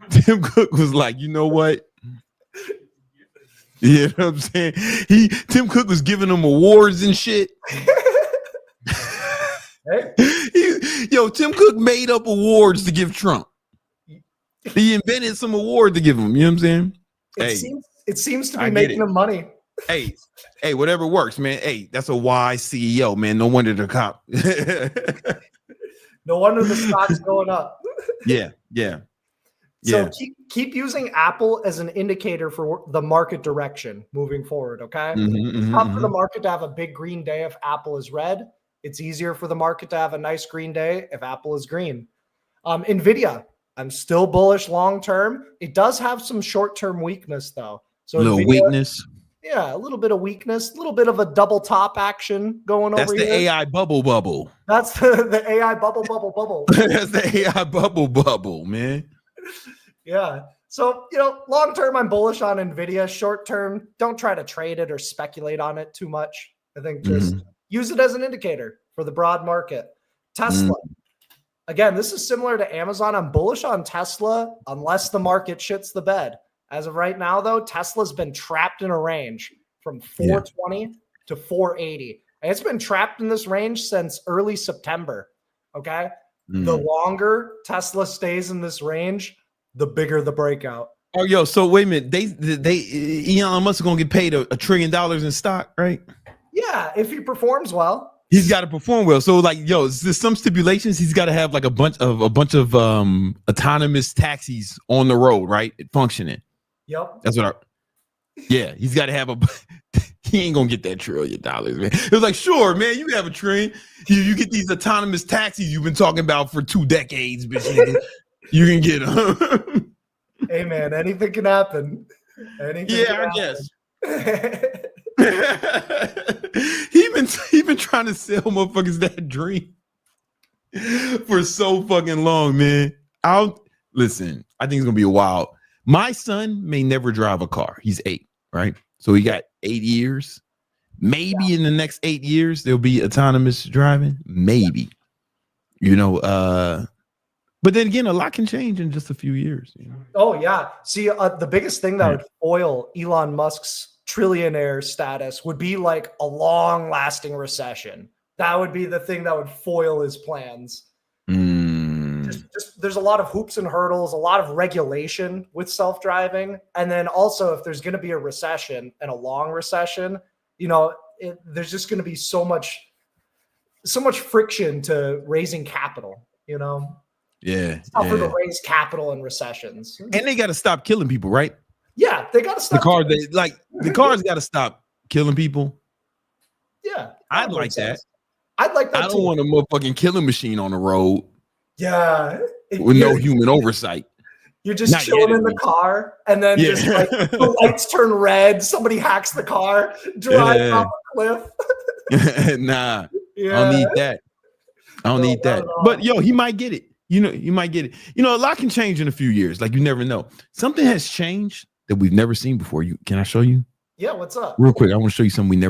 Tim Cook was like, you know what? You know what I'm saying? Tim Cook was giving him awards and shit. Hey. Tim Cook made up awards to give Trump. He invented some award to give him. You know what I'm saying? It seems to be making him money. Hey, whatever works, man. Hey, that's a wise CEO, man. No wonder the cop. No wonder the stock's going up. Yeah. So keep using Apple as an indicator for the market direction moving forward. Okay. It's tough for the market to have a big green day if Apple is red. It's easier for the market to have a nice green day if Apple is green. Nvidia, I'm still bullish long term. It does have some short term weakness though. So a little Nvidia, weakness. Yeah, a little bit of weakness, a little bit of a double top action going That's over the here. AI bubble. That's the AI bubble. That's the AI bubble, man. Yeah. So, long term, I'm bullish on Nvidia. Short term, don't try to trade it or speculate on it too much. I think just use it as an indicator for the broad market. Tesla. Again, this is similar to Amazon. I'm bullish on Tesla unless the market shits the bed. As of right now, though, Tesla's been trapped in a range from 420 to 480. And it's been trapped in this range since early September. Okay. The longer Tesla stays in this range, the bigger the breakout. Oh, yo, so wait a minute. They Elon Musk is gonna get paid $1 trillion in stock, right? Yeah, if he performs well. He's got to perform well. So, like, yo, there's some stipulations. He's got to have like a bunch of autonomous taxis on the road, right? Functioning. Yep. That's what yeah, he's got to have he ain't gonna get that $1 trillion, man. It was like, sure, man, you have a trillion. You get these autonomous taxis you've been talking about for 2 decades, bitch. You can get them. Hey, man, anything can happen. Anything Yeah, can I happen. guess. he been trying to sell motherfuckers that dream for so fucking long, man. Listen, I think it's gonna be a while. My son may never drive a car. He's 8, right? So he got 8 years. Maybe in the next 8 years there'll be autonomous driving. Maybe, but then again, a lot can change in just a few years. Oh yeah. See, the biggest thing that would foil Elon Musk's trillionaire status would be like a long-lasting recession. That would be the thing that would foil his plans. Just there's a lot of hoops and hurdles, a lot of regulation with self-driving, and then also if there's going to be a recession and a long recession, there's just going to be so much friction to raising capital. Yeah, it's tougher to raise capital in recessions, and they got to stop killing people, right? Yeah, they got to stop. The cars got to stop killing people. Yeah, I'd like that. I'd like that. I don't want a motherfucking killing machine on the road. Yeah, with no human oversight. You're just chilling in the car, and then just like the lights turn red. Somebody hacks the car, drives off a cliff. Nah, I don't need that. I don't need that. But yo, he might get it. He might get it. A lot can change in a few years. Like, you never know. Something has changed that we've never seen before. Can I show you? Yeah, what's up? Real quick, I want to show you something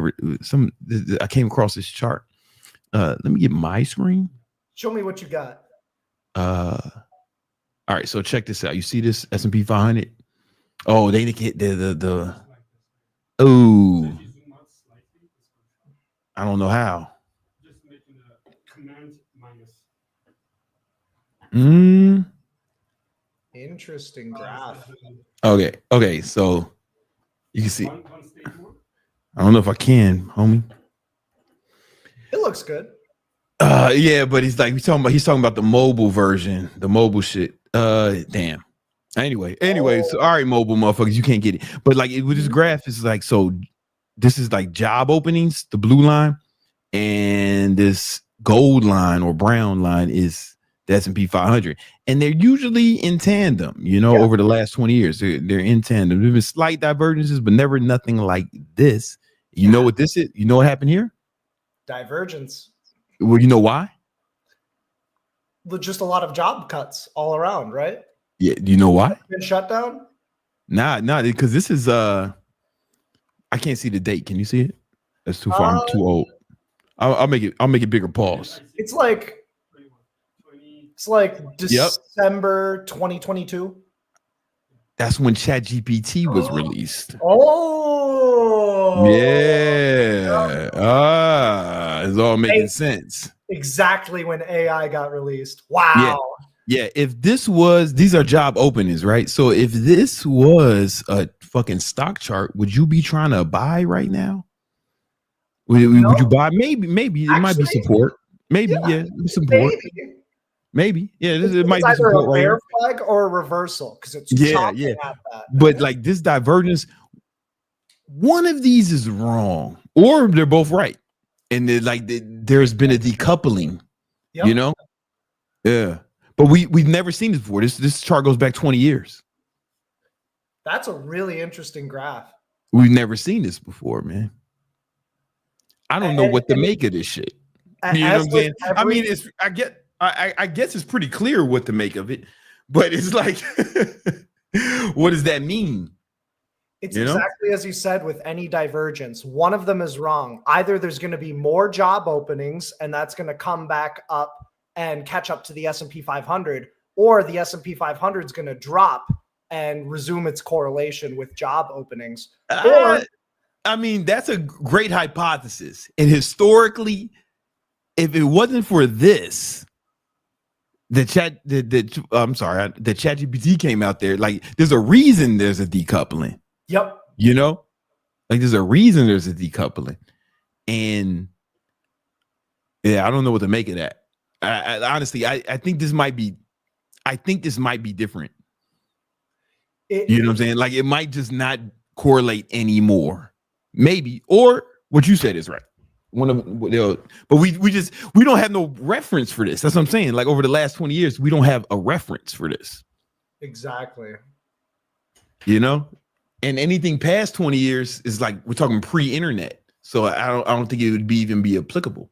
I came across this chart. Let me get my screen. Show me what you got. All right, so check this out. You see this S&P 500? Oh, they hit the oh. I don't know how. Just making a command minus. Interesting graph. Okay, so you can see. I don't know if I can, homie. It looks good. Yeah, but he's talking about the mobile version, the mobile shit. Damn. Anyway, so all right, mobile motherfuckers, you can't get it. But like with this graph, it's like, so this is like job openings, the blue line, and this gold line or brown line is the S&P 500, and they're usually in tandem. Over the last 20 years, they're in tandem. There's been slight divergences, but never nothing like this. You know what this is? You know what happened here? Divergence. Well, you know why? Just a lot of job cuts all around, right? Yeah. Do you know why? Been shut down? Nah, because this is I can't see the date. Can you see it? That's too far. I'm too old. I'll make it bigger. Pause. It's like December 2022. That's when ChatGPT was released. Oh, yeah. It's all making sense. Exactly when AI got released. Wow. Yeah. If these are job openings, right? So if this was a fucking stock chart, would you be trying to buy right now? Would you buy? Maybe. Actually, it might be support. Maybe, support. Maybe. Yeah, it might be either support a bear flag or a reversal because it's chopping at that. But like this one of these is wrong, or they're both right, and there's been a decoupling. Yep. Yeah. But we've never seen this before. This chart goes back 20 years. That's a really interesting graph. We've never seen this before, man. I don't know what to make of this shit. You know what I'm saying? I mean, I guess it's pretty clear what to make of it, but it's like, what does that mean? It's exactly as you said with any divergence. One of them is wrong. Either there's going to be more job openings and that's going to come back up and catch up to the S&P 500, or the S&P 500 is going to drop and resume its correlation with job openings. I mean, that's a great hypothesis. And historically, if it wasn't for this, the chat GPT came out there. Like, there's a reason there's a decoupling. Yep. You know, like there's a reason there's a decoupling, and yeah, I don't know what to make of that. I honestly, I think this might be different. You know what I'm saying? Like, it might just not correlate anymore. Maybe, or what you said is right. But we don't have no reference for this. That's what I'm saying. Like, over the last 20 years, we don't have a reference for this. Exactly. You know, and anything past 20 years is like, we're talking pre-internet. So I don't think it would even be applicable.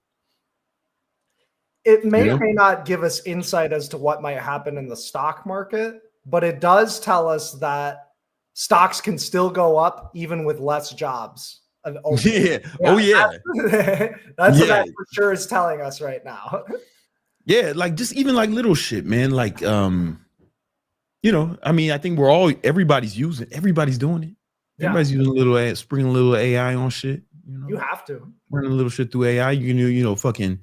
It may or may not give us insight as to what might happen in the stock market, but it does tell us that stocks can still go up even with less jobs. Yeah. Oh yeah. That's what that for sure is telling us right now. Yeah, like just even like little shit, man. Like you know, I mean, I think everybody's doing it. Everybody's using a little springing a little AI on shit. You know, you have to running a little shit through AI. You can do, you know, fucking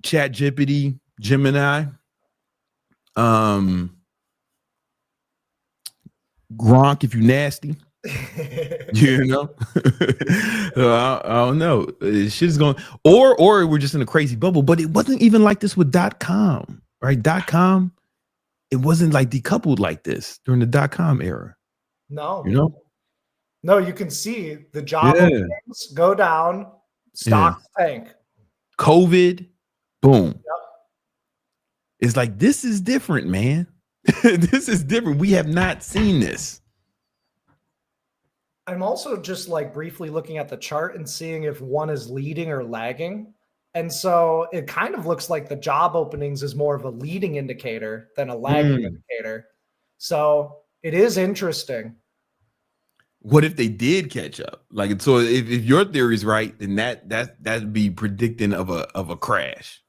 Chat GPT, Gemini, Gronk if you nasty. You know, I don't know. Shit's going, or we're just in a crazy bubble. But it wasn't even like this with .com, right? .com, it wasn't like decoupled like this during the .com era. No, you know, no. You can see the job openings go down, stocks tank. COVID, boom. Yep. It's like, this is different, man. This is different. We have not seen this. I'm also just like briefly looking at the chart and seeing if one is leading or lagging. And so it kind of looks like the job openings is more of a leading indicator than a lagging indicator. So it is interesting. What if they did catch up? Like, so if your theory is right, then that'd be predicting of a crash.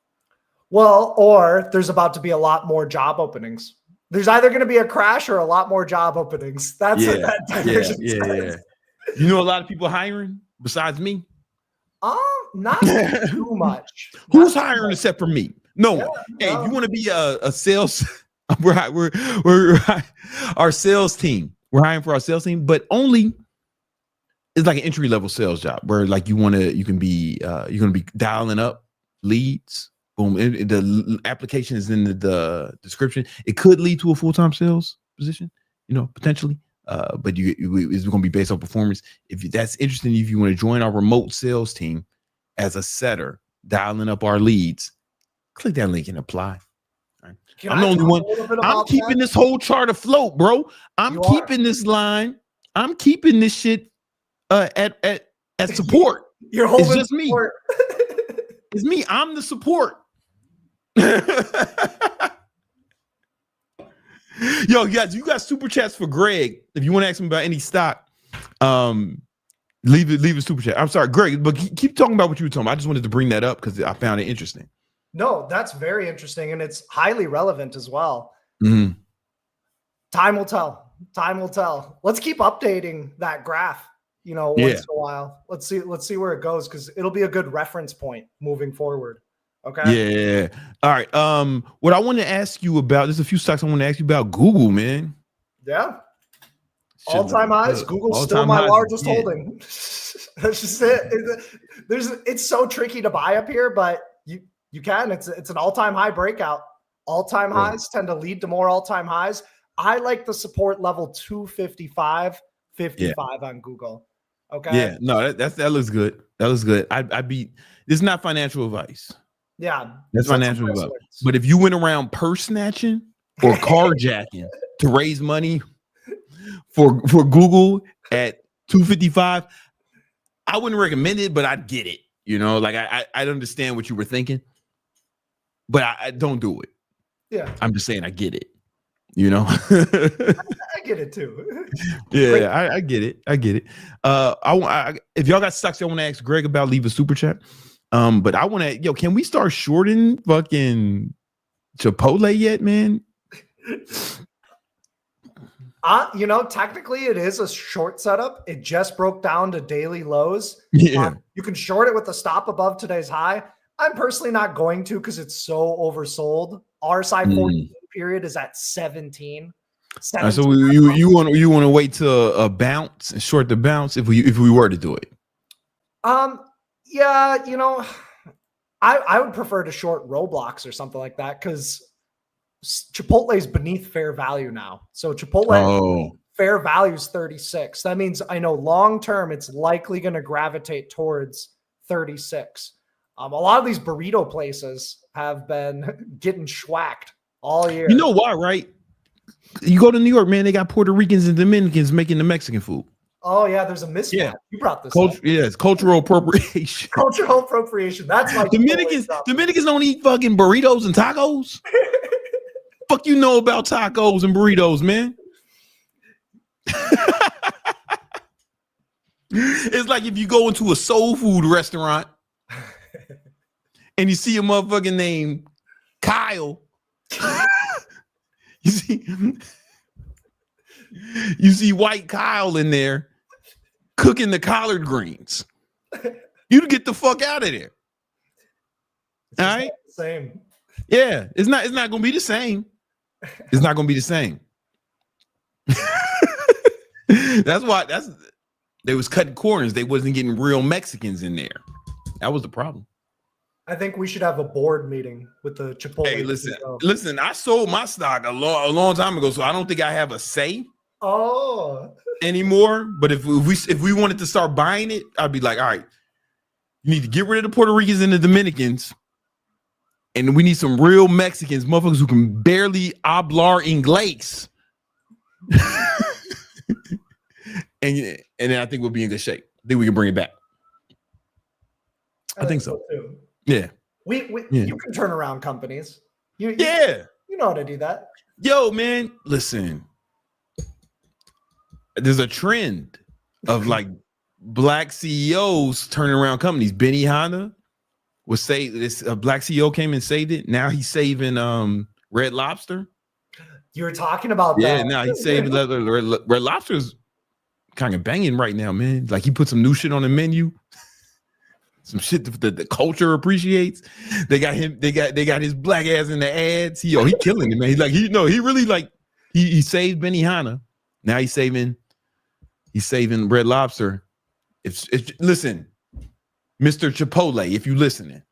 Well, or there's about to be a lot more job openings. There's either going to be a crash or a lot more job openings. That's what that divergence says. You know, a lot of people hiring besides me. Not too much. Who's hiring except for me? No one. Hey, if you want to be a sales, we're our sales team. We're hiring for our sales team, but only it's like an entry level sales job where like you're gonna be dialing up leads. Boom. The application is in the description. It could lead to a full-time sales position, you know, potentially. But it's going to be based on performance. If that's interesting, if you want to join our remote sales team as a setter, dialing up our leads, click that link and apply. Right. I'm the only one. I'm keeping this whole chart afloat, bro. I'm keeping this line. I'm keeping this shit at support. You're holding it's just support. Me. It's me. I'm the support. Yo, guys, you got super chats for Greg. If you want to ask him about any stock, leave a super chat. I'm sorry, Greg, but keep talking about what you were talking about. I just wanted to bring that up because I found it interesting. No, that's very interesting, and it's highly relevant as well. Mm-hmm. Time will tell. Time will tell. Let's keep updating that graph, you know, once in a while. Let's see where it goes, because it'll be a good reference point moving forward. Okay. Yeah. All right. What I want to ask you about, there's a few stocks I want to ask you about. Google, man. Yeah. All-time highs. Google's still my largest holding. That's just it. It's so tricky to buy up here, but you can. It's an all-time high breakout. All-time highs tend to lead to more all-time highs. I like the support level 255, 55 on Google. Okay. Yeah. No, that looks good. That looks good. This is not financial advice. Yeah, that's financial advice. But if you went around purse snatching or carjacking to raise money for Google at 255, I wouldn't recommend it, but I'd get it. You know, like I understand what you were thinking, but I don't do it. Yeah, I'm just saying I get it. You know, I get it too. Yeah, I get it. I get it. If y'all got stocks I want to ask Greg about, leave a super chat. But I want to, can we start shorting fucking Chipotle yet, man? You know, technically it is a short setup. It just broke down to daily lows. Yeah. You can short it with a stop above today's high. I'm personally not going to because it's so oversold. RSI 14 period is at 17. So you want to wait till a bounce and short the bounce if we were to do it. Yeah, you know, I would prefer to short Roblox or something like that because Chipotle is beneath fair value now. So Chipotle fair value is 36. That means I know long term it's likely going to gravitate towards 36. A lot of these burrito places have been getting schwacked all year. You know why, right? You go to New York, man, they got Puerto Ricans and Dominicans making the Mexican food. Oh, yeah, there's a mismatch. Yeah. You brought this up. Yeah, it's cultural appropriation. Cultural appropriation. That's like Dominicans don't eat fucking burritos and tacos. Fuck you know about tacos and burritos, man. It's like if you go into a soul food restaurant and you see a motherfucking named Kyle. You see white Kyle in there cooking the collard greens. You'd get the fuck out of there. All right. Same. Yeah, it's not gonna be the same. It's not gonna be the same. They was cutting corners. They wasn't getting real Mexicans in there. That was the problem. I think we should have a board meeting with the Chipotle. Hey, listen. I sold my stock a long time ago, so I don't think I have a say. Anymore. But if we wanted to start buying it, I'd be like, all right, you need to get rid of the Puerto Ricans and the Dominicans, and we need some real Mexicans, motherfuckers who can barely hablar inglés. and then I think we'll be in good shape. I think we can bring it back. I think so too. Yeah. You can turn around companies. You know how to do that. Yo, man, listen. There's a trend of like black CEOs turning around companies. Benihana was saved. This black CEO came and saved it. Now he's saving Red Lobster. You were talking about that. Yeah, now he's saving Red Lobster's kind of banging right now, man. Like he put some new shit on the menu. Some shit that the culture appreciates. They got him. They got his black ass in the ads. He killing it, man. He saved Benihana. Now he's saving Red Lobster. Listen, Mr. Chipotle, if you listening,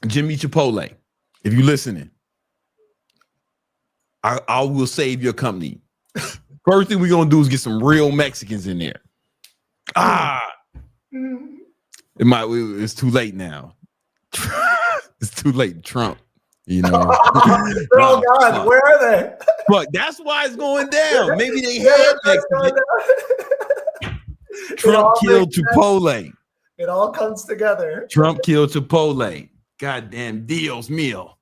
Jimmy Chipotle, if you listening, I will save your company. First thing we're gonna do is get some real Mexicans in there. It's too late now. It's too late, Trump. You know. Oh God, where are they? But that's why it's going down. Maybe they had Mexican. Trump killed Chipotle. It all comes together. Trump killed Chipotle. Goddamn Dios mío.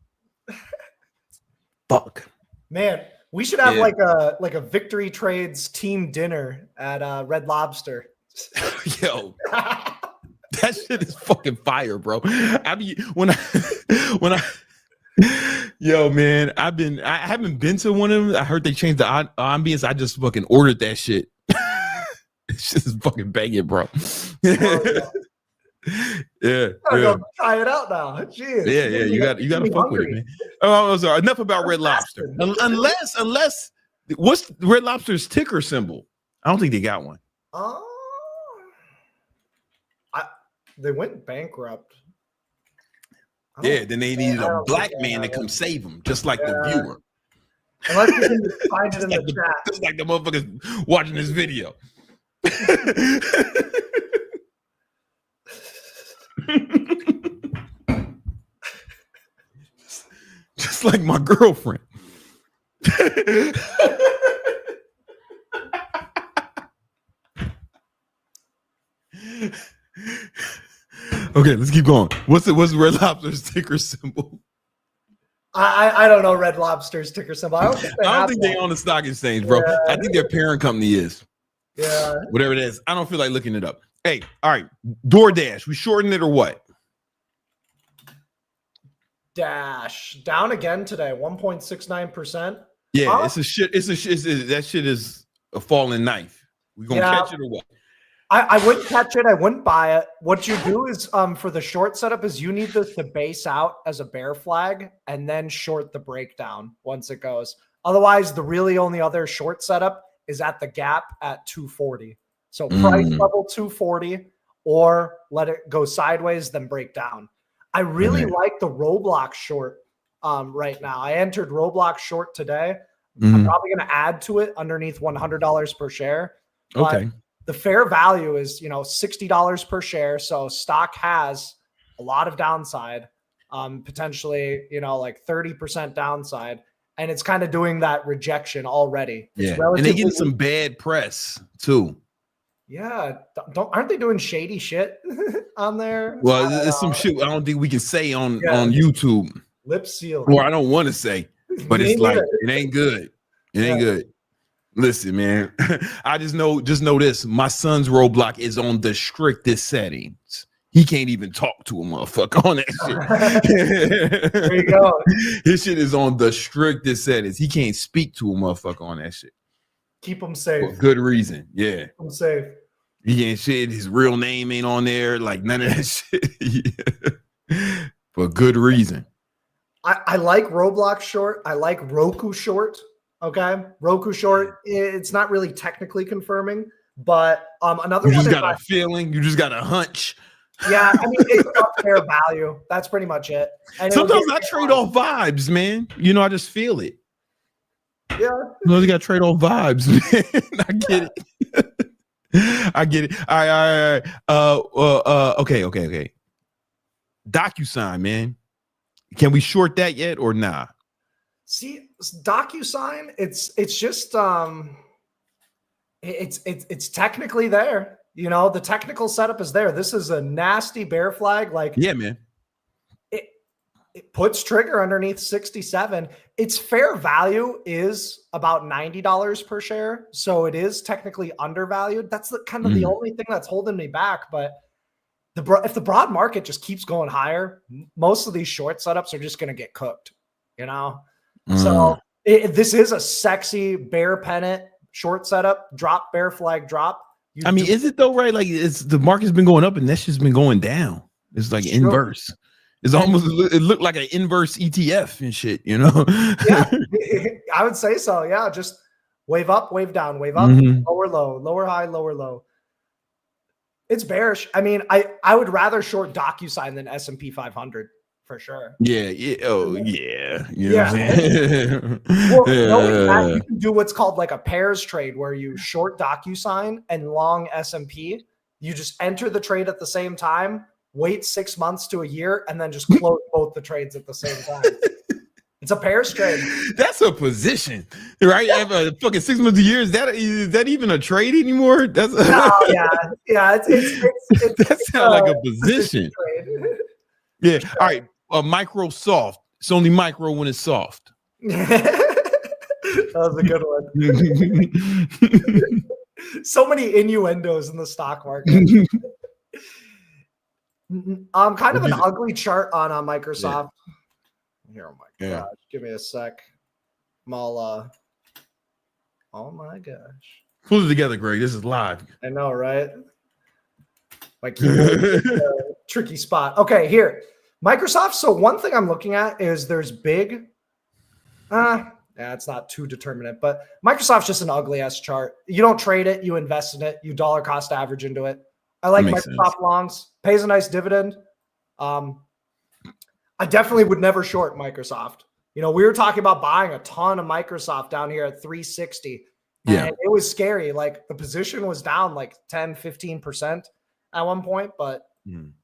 Fuck. Man, we should have like a Victory Trades team dinner at Red Lobster. Yo. That shit is fucking fire, bro. Yo, man, I haven't been to one of them. I heard they changed the ambience. I just fucking ordered that shit. It's just fucking banging, bro. Yeah. Go try it out now. Jeez. Yeah. You got to fuck with it, man. Oh, sorry. Enough about Red Lobster. Unless what's Red Lobster's ticker symbol? I don't think they got one. They went bankrupt. Yeah, then they needed a black man to come save them, just like the viewer. Unless you can find it in the chat. Just like the motherfuckers watching this video. Just like my girlfriend. Okay, let's keep going. What's Red Lobster's ticker symbol? I don't know Red Lobster's ticker symbol. I don't think they own the stock exchange, bro. Yeah. I think their parent company is. Yeah. Whatever it is. I don't feel like looking it up. Hey, all right. DoorDash. We shorten it or what? Dash down again today, 1.69%. Yeah, it's a shit. That shit is a falling knife. We gonna catch it or what? I wouldn't catch it. I wouldn't buy it. What you do is for the short setup is you need this to base out as a bear flag and then short the breakdown once it goes. Otherwise, the really only other short setup is at the gap at 240. So price level 240 or let it go sideways, then break down. I really like the Roblox short right now. I entered Roblox short today. I'm probably going to add to it underneath $100 per share. Okay. The fair value is, $60 per share. So stock has a lot of downside, potentially, like 30% downside. And it's kind of doing that rejection already. Yeah. And they getting some bad press too. Yeah. Aren't they doing shady shit on there? Well, it's some shit I don't think we can say on YouTube. Lip seal. Or I don't want to say, but it's like, it ain't good. It ain't good. Listen, man, I just know this. My son's Roblox is on the strictest settings. He can't even talk to a motherfucker on that shit. There you go. His shit is on the strictest settings. He can't speak to a motherfucker on that shit. Keep him safe. For good reason. Yeah. Keep him safe. He ain't shit. His real name ain't on there. Like none of that shit. Yeah. For good reason. I like Roblox short. I like Roku short. Okay. Roku short. It's not really technically confirming, but another You one. just got a feeling. You just got a hunch. Yeah. I mean, it's not fair value. That's pretty much it. And sometimes I trade off vibes, man. I just feel it. Yeah. You got to trade off vibes, man. I get it. I get it. All right. Okay. DocuSign, man. Can we short that yet or nah? See, DocuSign, it's just it's technically there. The technical setup is there. This is a nasty bear flag. Like, yeah, man. It puts trigger underneath 67. Its fair value is about $90 per share. So it is technically undervalued. That's the only thing that's holding me back. But if the broad market just keeps going higher, most of these short setups are just going to get cooked, So this is a sexy bear pennant short setup, drop bear flag drop. Is it though, right? Like the market's been going up and that's just been going down. It's like inverse. It's almost, it looked like an inverse ETF and shit, Yeah, I would say so. Yeah. Just wave up, wave down, wave up, lower, low, lower, high, lower, low. It's bearish. I would rather short DocuSign than S&P 500 for sure. Yeah. Oh, yeah. What I'm saying? Well, you can do what's called like a pairs trade where you short DocuSign and long S&P. You just enter the trade at the same time, wait 6 months to a year, and then just close both the trades at the same time. It's a pairs trade. That's a position, right? Yeah. Fucking 6 months a year. Is that even a trade anymore? That's yeah. It's that sounds like a position. Yeah. All right. Microsoft. It's only micro when it's soft. That was a good one. So many innuendos in the stock market. Kind of an ugly chart on Microsoft. Yeah. Here, oh my gosh. Give me a sec. Oh my gosh. Pull it together, Greg. This is live. I know, right? My keyboard tricky spot. Okay, here. Microsoft. So one thing I'm looking at is there's big. It's not too determinate, but Microsoft's just an ugly ass chart. You don't trade it, you invest in it, you dollar cost average into it. I like Microsoft longs, pays a nice dividend. I definitely would never short Microsoft. We were talking about buying a ton of Microsoft down here at 360. And it was scary. Like the position was down like 10, 15% at one point, but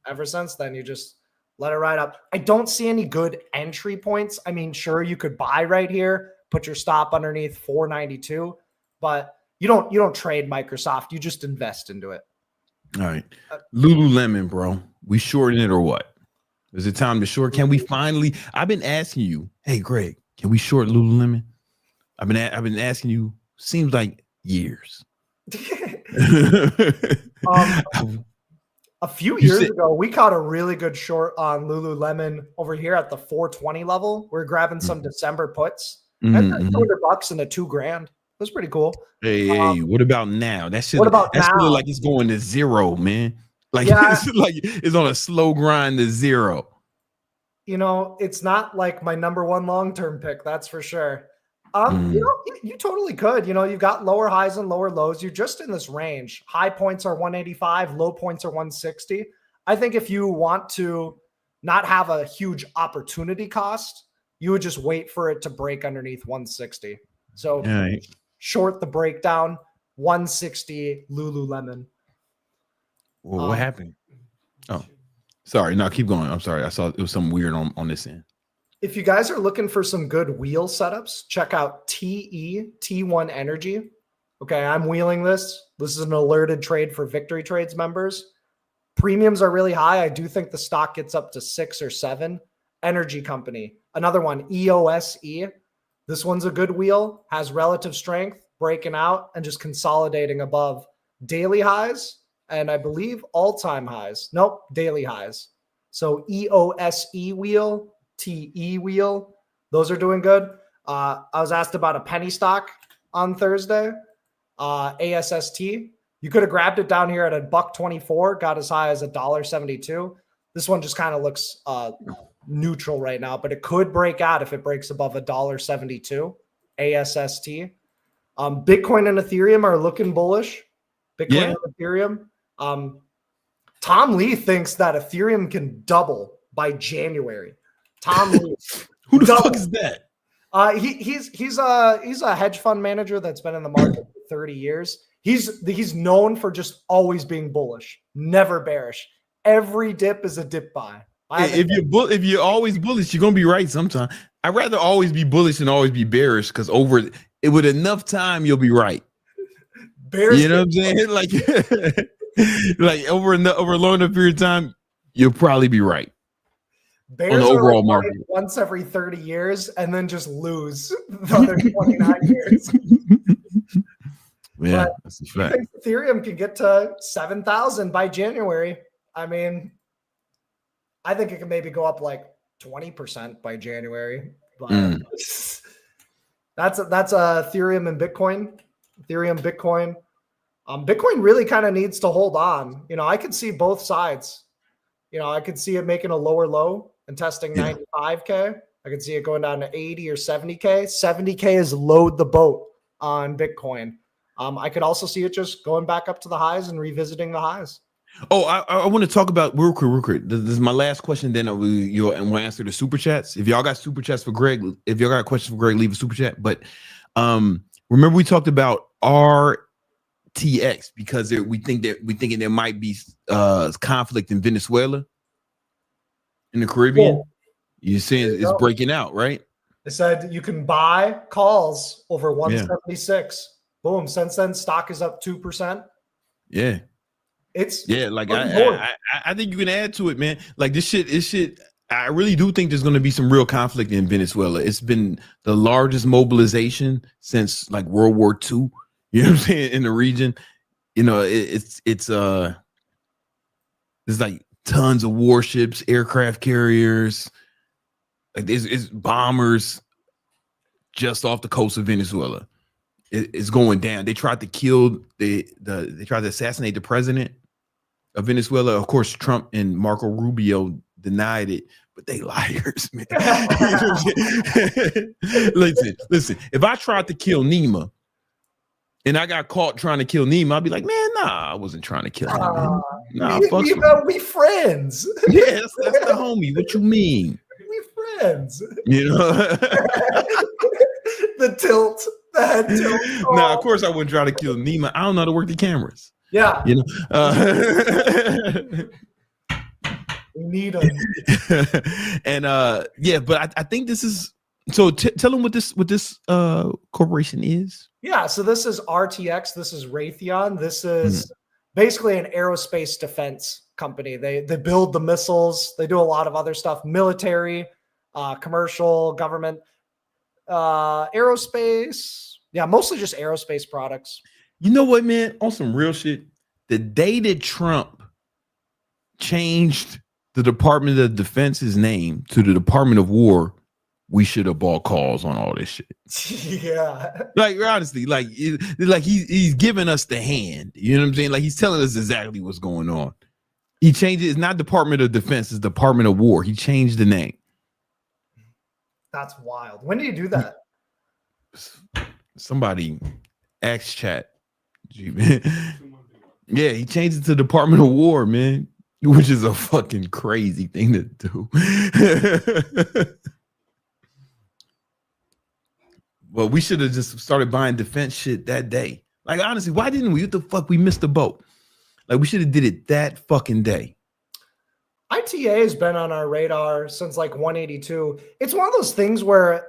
ever since then, you just let it ride up. I don't see any good entry points. Sure, you could buy right here, put your stop underneath 492, but you don't trade Microsoft. You just invest into it. All right. Lululemon, bro. We shorting it or what? Is it time to short? Can we finally? I've been asking you, hey, Greg, can we short Lululemon? I've been asking you, seems like years. A few years ago, we caught a really good short on Lululemon over here at the 420 level. We're grabbing some December puts. That's $200 into $2,000. It was pretty cool. Hey, what about now? That shit, What about that shit look now? like it's going to zero, man. Like, Yeah. it's like it's on a slow grind to zero. You know, it's not like my number one long-term pick, that's for sure. You know, you totally could. You know, you've got lower highs and lower lows. You're just in this range. High points are 185, low points are 160. I think if you want to not have a huge opportunity cost, you would just wait for it to break underneath 160. So Right. short the breakdown, 160 Lululemon. Well, what happened? Oh, sorry. No, keep going. I'm sorry. I saw it was something weird on this end. If you guys are looking for some good wheel setups, check out T1 Energy. Okay, I'm wheeling this. This is an alerted trade for Victory Trades members. Premiums are really high. I do think the stock gets up to 6 or 7. Energy company. Another one, EOSE. This one's a good wheel, has relative strength, breaking out and just consolidating above daily highs and I believe all-time highs. Nope, daily highs. So EOSE wheel, TE wheel, those are doing good. I was asked about a penny stock on Thursday, ASST. You could have grabbed it down here at $1.24, got as high as $1.72. This one just kind of looks neutral right now, but it could break out if it breaks above $1.72. ASST. Bitcoin and Ethereum are looking bullish. Bitcoin and Ethereum. Tom Lee thinks that Ethereum can double by January. Tom Lee. Who the fuck is that? He's a hedge fund manager that's been in the market for 30 years. He's known for just always being bullish, never bearish. Every dip is a dip buy. If you're always bullish, you're gonna be right sometime. I'd rather always be bullish than always be bearish because with enough time you'll be right. Bears, you know what I'm saying? Like over a long enough period of time, you'll probably be right. Bears on the overall market once every 30 years and then just lose the other 29 years. Yeah, but that's a fact. I think Ethereum can get to 7,000 by January. I mean, I think it can maybe go up like 20% by January. But that's Ethereum and Bitcoin. Ethereum, Bitcoin. Bitcoin really kind of needs to hold on. You know, I could see both sides. You know, I could see it making a lower low and testing 95K. I could see it going down to 80 or 70K. 70K is load the boat on Bitcoin. I could also see it just going back up to the highs and revisiting the highs. Oh, I want to talk about real quick. This is my last question. Then you'll answer the super chats. If y'all got super chats for Greg, if y'all got a question for Greg, leave a super chat. But remember we talked about RTX because we thinking there might be conflict in Venezuela, in the Caribbean. Cool. You're saying it's breaking out, right? They said you can buy calls over 176. Boom. Since then, stock is up 2%. Yeah. It's like I think you can add to it, man. Like this shit. I really do think there's going to be some real conflict in Venezuela. It's been the largest mobilization since like World War II. You know what I'm saying? In the region, you know, it's like tons of warships, aircraft carriers, like it's bombers just off the coast of Venezuela. It's going down. They tried to kill they tried to assassinate the president of Venezuela. Of course, Trump and Marco Rubio denied it, but they liars, man. Listen. If I tried to kill Nima and I got caught trying to kill Nima, I'd be like, man, nah, I wasn't trying to kill him. Nah, we friends. Yeah, that's the homie. What you mean? We friends. You know, the tilt. Nah, of course I wouldn't try to kill Nima. I don't know how to work the cameras. Yeah, you know. We need them. And but I think this is so. Tell them what this corporation is. Yeah, so this is RTX. This is Raytheon. This is basically an aerospace defense company. They build the missiles. They do a lot of other stuff, military, commercial, government. Aerospace, mostly just aerospace products. You know what, man? On some real shit, the day that Trump changed the Department of Defense's name to the Department of War we should have bought calls on all this shit. Yeah. Like honestly, like he's giving us the hand. You know what I'm saying? Like he's telling us exactly what's going on. He changed it. It's not Department of Defense, it's Department of War. He changed the name. That's wild. When did you do that? Somebody asked chat. 2 months ago. Yeah, he changed it to Department of War, man, which is a fucking crazy thing to do. Well, we should have just started buying defense shit that day. Like, honestly, why didn't we? What the fuck? We missed the boat. Like, we should have did it that fucking day. ITA has been on our radar since like 182. It's one of those things where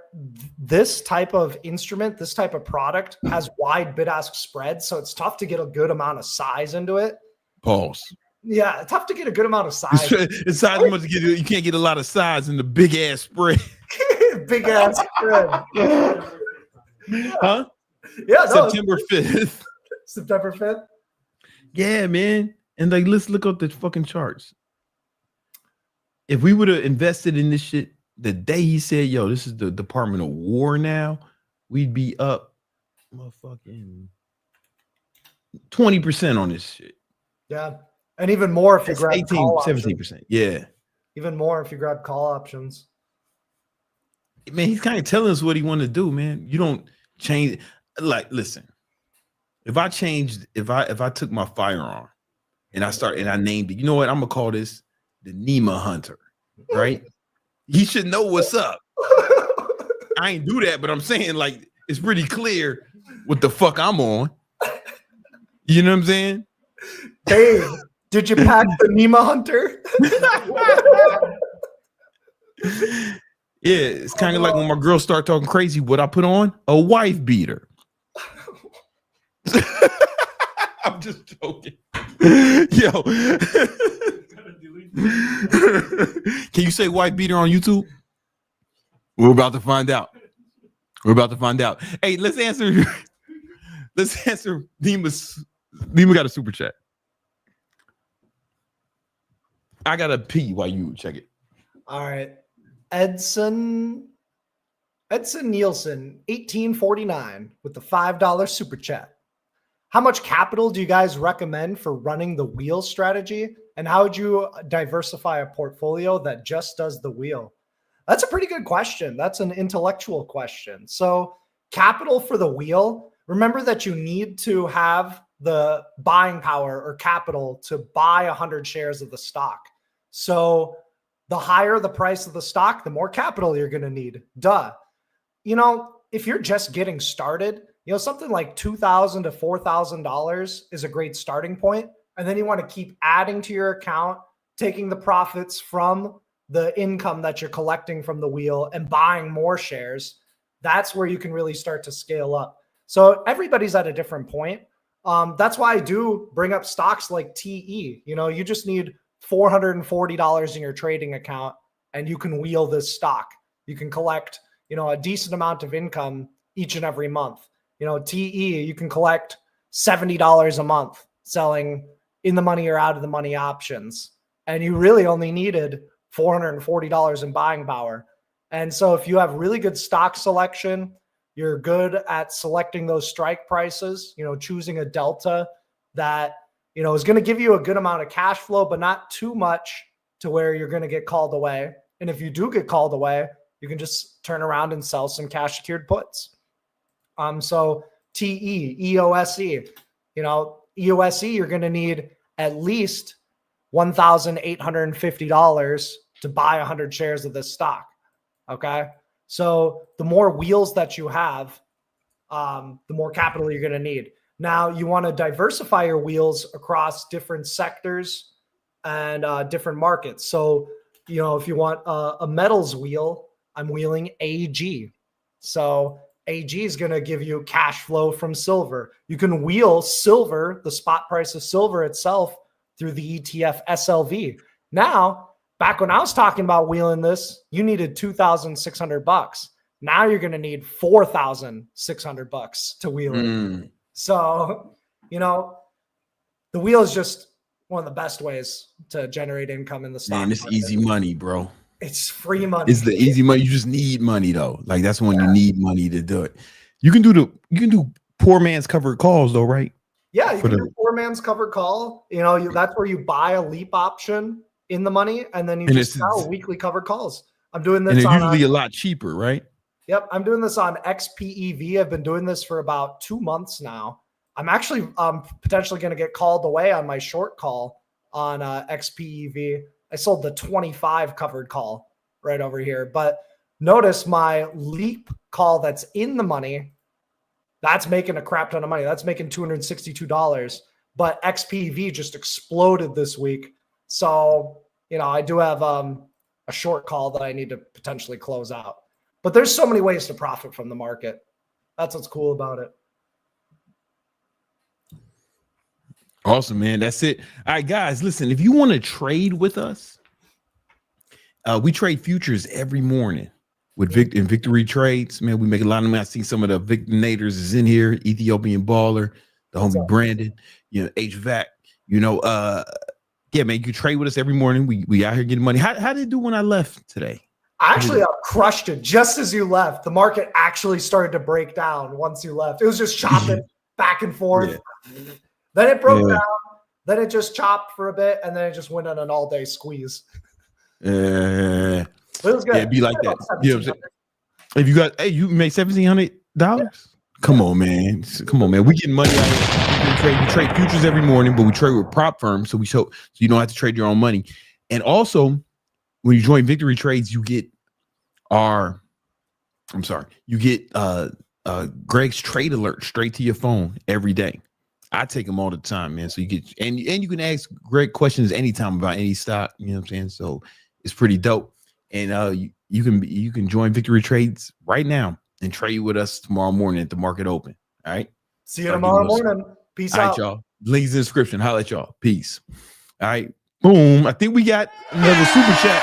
this type of instrument, this type of product has wide bid-ask spreads. So it's tough to get a good amount of size into it. Pause. Yeah, tough to get a good amount of size. It's size much to get. You can't get a lot of size in the big ass spread. Big ass spread. Huh? Yeah, no, September 5th. September 5th. Yeah, man. And like, let's look up the fucking charts. If we would have invested in this shit the day he said, yo, this is the Department of War now, we'd be up motherfucking 20% on this shit. Yeah. And even more if you That's grab 18, call options. 17%. Yeah. Even more if you grab call options. Man, he's kind of telling us what he want to do, man. You don't change. Like, listen, if I took my firearm and I named it, you know what? I'm gonna call this the Nima Hunter, right? He should know what's up. I ain't do that, but I'm saying like it's pretty clear what the fuck I'm on. You know what I'm saying? Dave, did you pack the Nima Hunter? Yeah, it's kind of like when my girls start talking crazy. What I put on? A wife beater. I'm just joking. Yo. Can you say wife beater on YouTube? We're about to find out. Hey, let's answer Nima got a super chat. I got a pee while you check it. All right. Edson Nielsen, 1849 with the $5 super chat. How much capital do you guys recommend for running the wheel strategy? And how would you diversify a portfolio that just does the wheel? That's a pretty good question. That's an intellectual question. So capital for the wheel, remember that you need to have the buying power or capital to buy 100 shares of the stock. So the higher the price of the stock, the more capital you're going to need. Duh. You know, if you're just getting started, you know, something like $2,000 to $4,000 is a great starting point. And then you want to keep adding to your account, taking the profits from the income that you're collecting from the wheel and buying more shares. That's where you can really start to scale up. So everybody's at a different point. That's why I do bring up stocks like TE. You know, you just need $440 in your trading account and you can wheel this stock. You can collect, you know, a decent amount of income each and every month. You know, TE, you can collect $70 a month selling in the money or out of the money options. And you really only needed $440 in buying power. And so if you have really good stock selection, you're good at selecting those strike prices, you know, choosing a delta that, you know, is going to give you a good amount of cash flow, but not too much to where you're going to get called away. And if you do get called away, you can just turn around and sell some cash secured puts. So TE, EOSE, you know, EOSE, you're going to need at least $1,850 to buy 100 shares of this stock. Okay. So the more wheels that you have, the more capital you're going to need. Now you want to diversify your wheels across different sectors and different markets. So, you know, if you want a metals wheel, I'm wheeling AG. So AG is going to give you cash flow from silver. You can wheel silver, the spot price of silver itself, through the ETF SLV. Now, back when I was talking about wheeling this, you needed $2,600. Now you're going to need $4,600 to wheel it. So, you know, the wheel is just one of the best ways to generate income in the stock Man, it's market. easy money, bro. It's free money. It's the easy money. You just need money though. Like that's when you need money to do it. You can do poor man's covered calls though, right? Yeah, you For can the- do poor man's covered call. You know, that's where you buy a leap option in the money, and then you And just it's- sell weekly covered calls. I'm doing And this they're on usually a lot cheaper, right? Yep, I'm doing this on XPEV. I've been doing this for about 2 months now. I'm actually potentially going to get called away on my short call on XPEV. I sold the 25 covered call right over here, but notice my leap call that's in the money. That's making a crap ton of money. That's making $262. But XPEV just exploded this week. So, you know, I do have a short call that I need to potentially close out. But there's so many ways to profit from the market. That's what's cool about it. Awesome, man. That's it. All right, guys, listen, if you want to trade with us, we trade futures every morning with Victory Trades. Man, we make a lot of money. I see some of the Victinators is in here, Ethiopian Baller, the homie Brandon, you know, HVAC, you know, yeah, man, you trade with us every morning. We out here getting money. How did it do when I left today? Actually, I crushed it just as you left. The market actually started to break down once you left. It was just chopping back and forth. Yeah. Then it broke down. Then it just chopped for a bit, and then it just went on an all-day squeeze. It was good. Yeah, be like that. You know what I'm saying? If you got, hey, you made $1,700. Come on, man. Come on, man. We getting money out of it. We trade futures every morning, but we trade with prop firms, so you don't have to trade your own money. And also, when you join Victory Trades, you get Greg's trade alert straight to your phone every day. I take them all the time, man. So you get and you can ask Greg questions anytime about any stock. You know what I'm saying? So it's pretty dope. And you can join Victory Trades right now and trade with us tomorrow morning at the market open. All right. See you tomorrow morning. Peace out. All right, y'all. Links in the description. Holla at y'all. Peace. All right. Boom. I think we got another super chat.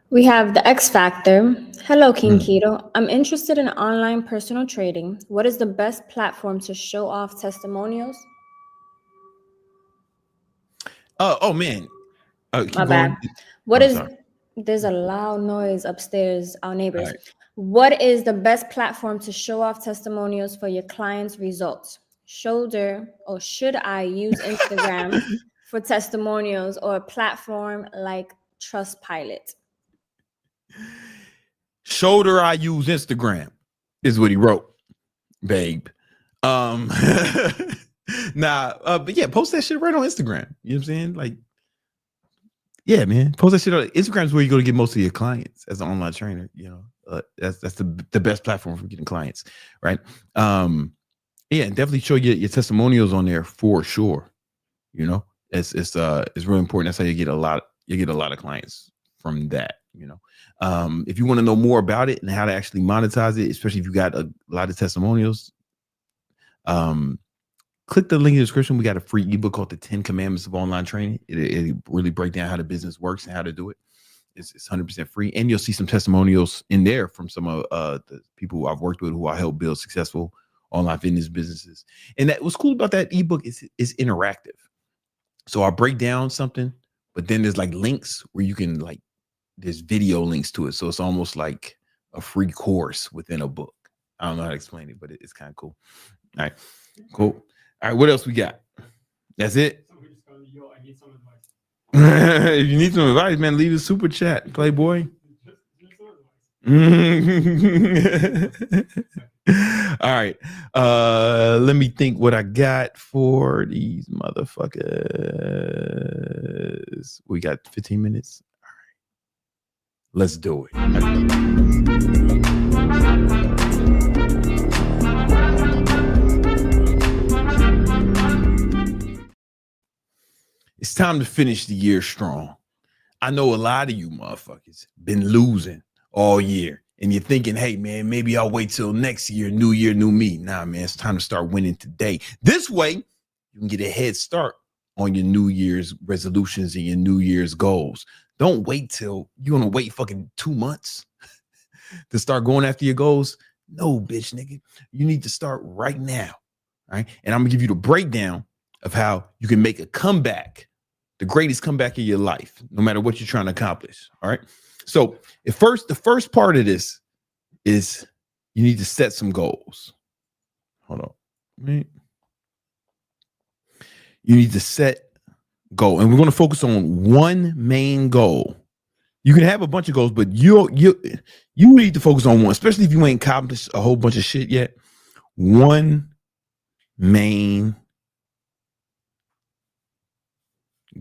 We have the X Factor. Hello, King Keto. I'm interested in online personal trading. What is the best platform to show off testimonials? Oh man. My bad. There's a loud noise upstairs, our neighbors. Right. What is the best platform to show off testimonials for your clients' results? Should I use Instagram for testimonials or a platform like Trustpilot? Shoulder, I use Instagram is what he wrote, babe. But yeah, post that shit right on Instagram. You know what I'm saying? Like, yeah, man, post that shit on Instagram is where you're going to get most of your clients as an online trainer. You know, that's the best platform for getting clients, right? Yeah, definitely show your testimonials on there for sure. You know, it's really important. That's how you get a lot of clients from that. You know, if you want to know more about it and how to actually monetize it, especially if you got a lot of testimonials, click the link in the description. We got a free ebook called The 10 Commandments of Online Training. It really break down how the business works and how to do it. It's 100% free, and you'll see some testimonials in there from some of the people who I've worked with who I helped build successful online fitness businesses. And that what's cool about that ebook is interactive. So I'll break down something, but then there's like links where you can there's video links to it. So it's almost like a free course within a book. I don't know how to explain it, but it's kind of cool. All right, cool. All right, what else we got? That's it. Somebody just told me, yo, I need some advice. If you need some advice, man, leave a super chat, Playboy. Just some advice. All right. Let me think what I got for these motherfuckers. We got 15 minutes. All right. Let's do it. It's time to finish the year strong. I know a lot of you motherfuckers been losing all year. And you're thinking, hey, man, maybe I'll wait till next year, new year, new me. Nah, man, it's time to start winning today. This way, you can get a head start on your New Year's resolutions and your New Year's goals. Don't wait till you're going to wait fucking 2 months to start going after your goals. No, bitch, nigga. You need to start right now. All right. And I'm going to give you the breakdown of how you can make a comeback, the greatest comeback of your life, no matter what you're trying to accomplish. All right. So the first part of this is you need to set some goals. Hold on. Right. You need to set goal, and we're going to focus on one main goal. You can have a bunch of goals, but you need to focus on one, especially if you ain't accomplished a whole bunch of shit yet. One main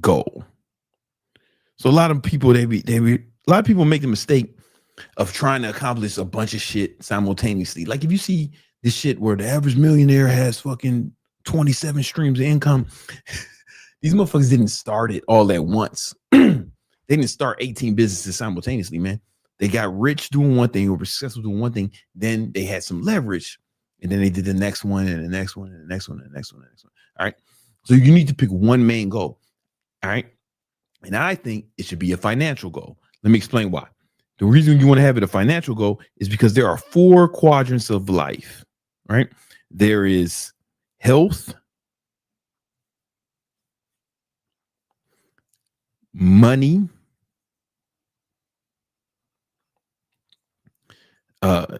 goal. So a lot of people a lot of people make the mistake of trying to accomplish a bunch of shit simultaneously. Like if you see this shit where the average millionaire has fucking 27 streams of income, these motherfuckers didn't start it all at once. They didn't start 18 businesses simultaneously, man. They got rich doing one thing, or were successful doing one thing. Then they had some leverage, and then they did the next one, and the next one, and the next one, and the next one, and the next one. All right. So you need to pick one main goal. All right. And I think it should be a financial goal. Let me explain why. The reason you want to have it a financial goal is because there are 4 quadrants of life, right? There is health, money, we'll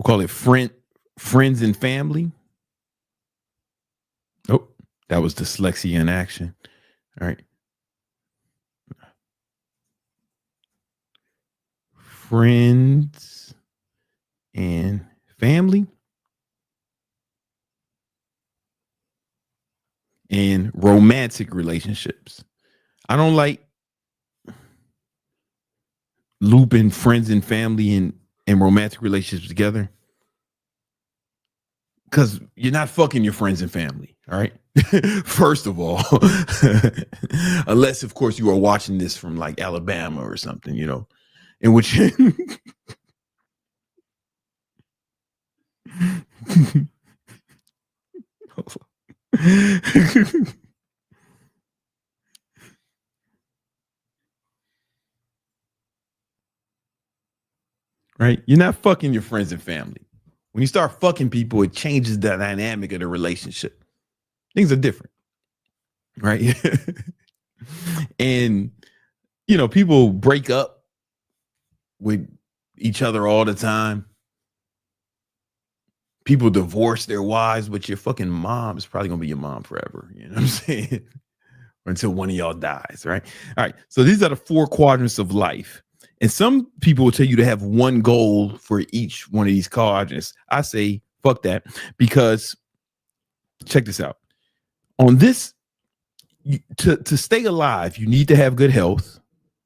call it friends and family. Oh, that was dyslexia in action. All right. Friends and family and romantic relationships. I don't like looping friends and family and romantic relationships together, because you're not fucking your friends and family. All right. First of all, unless of course you are watching this from like Alabama or something, you know, in which right? You're not fucking your friends and family. When you start fucking people, it changes the dynamic of the relationship. Things are different, right? And, you know, people break up with each other all the time. People divorce their wives, but your fucking mom is probably going to be your mom forever. You know what I'm saying? Or until one of y'all dies, right? All right. So these are the 4 quadrants of life. And some people will tell you to have one goal for each one of these quadrants. I say, fuck that, because check this out. On this, to stay alive, you need to have good health.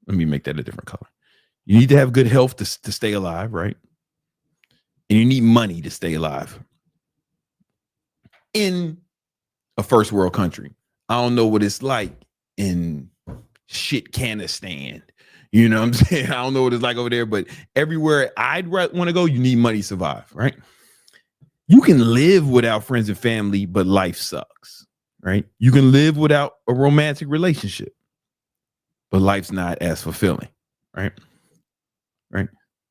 Let me make that a different color. You need to have good health to stay alive, right? And you need money to stay alive in a first world country. I don't know what it's like in Shitcanistan. You know what I'm saying? I don't know what it's like over there, but everywhere I'd want to go, you need money to survive, right? You can live without friends and family, but life sucks, right? You can live without a romantic relationship, but life's not as fulfilling, right? Right.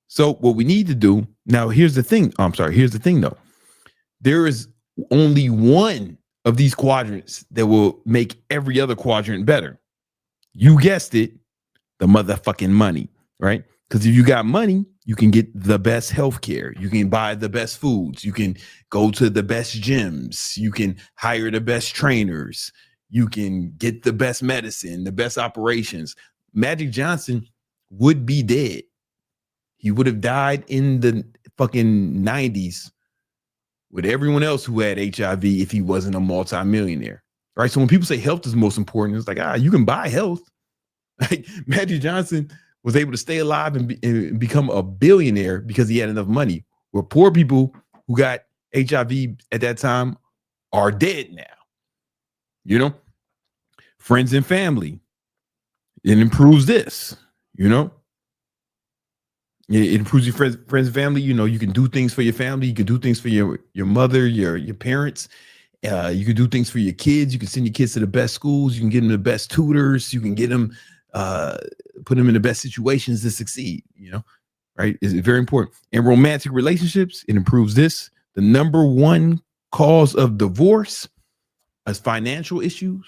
So what we need to do now, here's the thing. Here's the thing though. There is only one of these quadrants that will make every other quadrant better. You guessed it, the motherfucking money, right? Because if you got money, you can get the best healthcare. You can buy the best foods. You can go to the best gyms. You can hire the best trainers. You can get the best medicine, the best operations. Magic Johnson would be dead. He would have died in the fucking 90s with everyone else who had HIV if he wasn't a multimillionaire, right? So when people say health is most important, it's like, you can buy health. Like Magic Johnson was able to stay alive and become a billionaire because he had enough money. Where poor people who got HIV at that time are dead now. You know, friends and family. It improves this, you know. It improves your friends and family. You know, you can do things for your family. You can do things for your mother, your parents. You can do things for your kids. You can send your kids to the best schools. You can get them the best tutors. You can get them, put them in the best situations to succeed, you know, right? It's very important. In romantic relationships, it improves this. The number one cause of divorce as financial issues,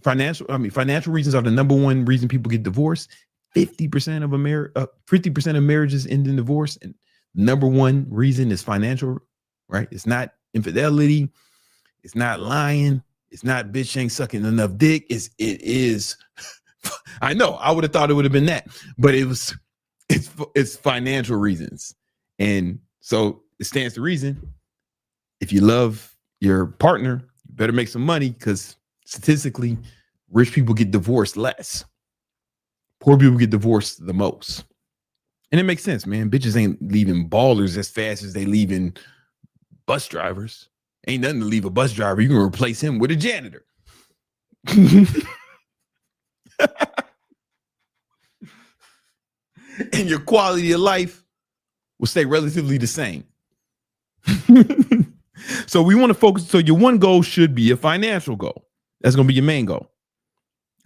financial reasons are the number one reason people get divorced. 50% of 50% of marriages end in divorce, and number one reason is financial, right? It's not infidelity, it's not lying, it's not bitch ain't sucking enough dick. It is. I know I would have thought it would have been that, but it's financial reasons. And so it stands to reason, if you love your partner, you better make some money, because statistically, rich people get divorced less. Poor people get divorced the most. And it makes sense, man. Bitches ain't leaving ballers as fast as they leaving bus drivers. Ain't nothing to leave a bus driver. You can replace him with a janitor. And your quality of life will stay relatively the same. So we want to focus. So your one goal should be a financial goal. That's going to be your main goal.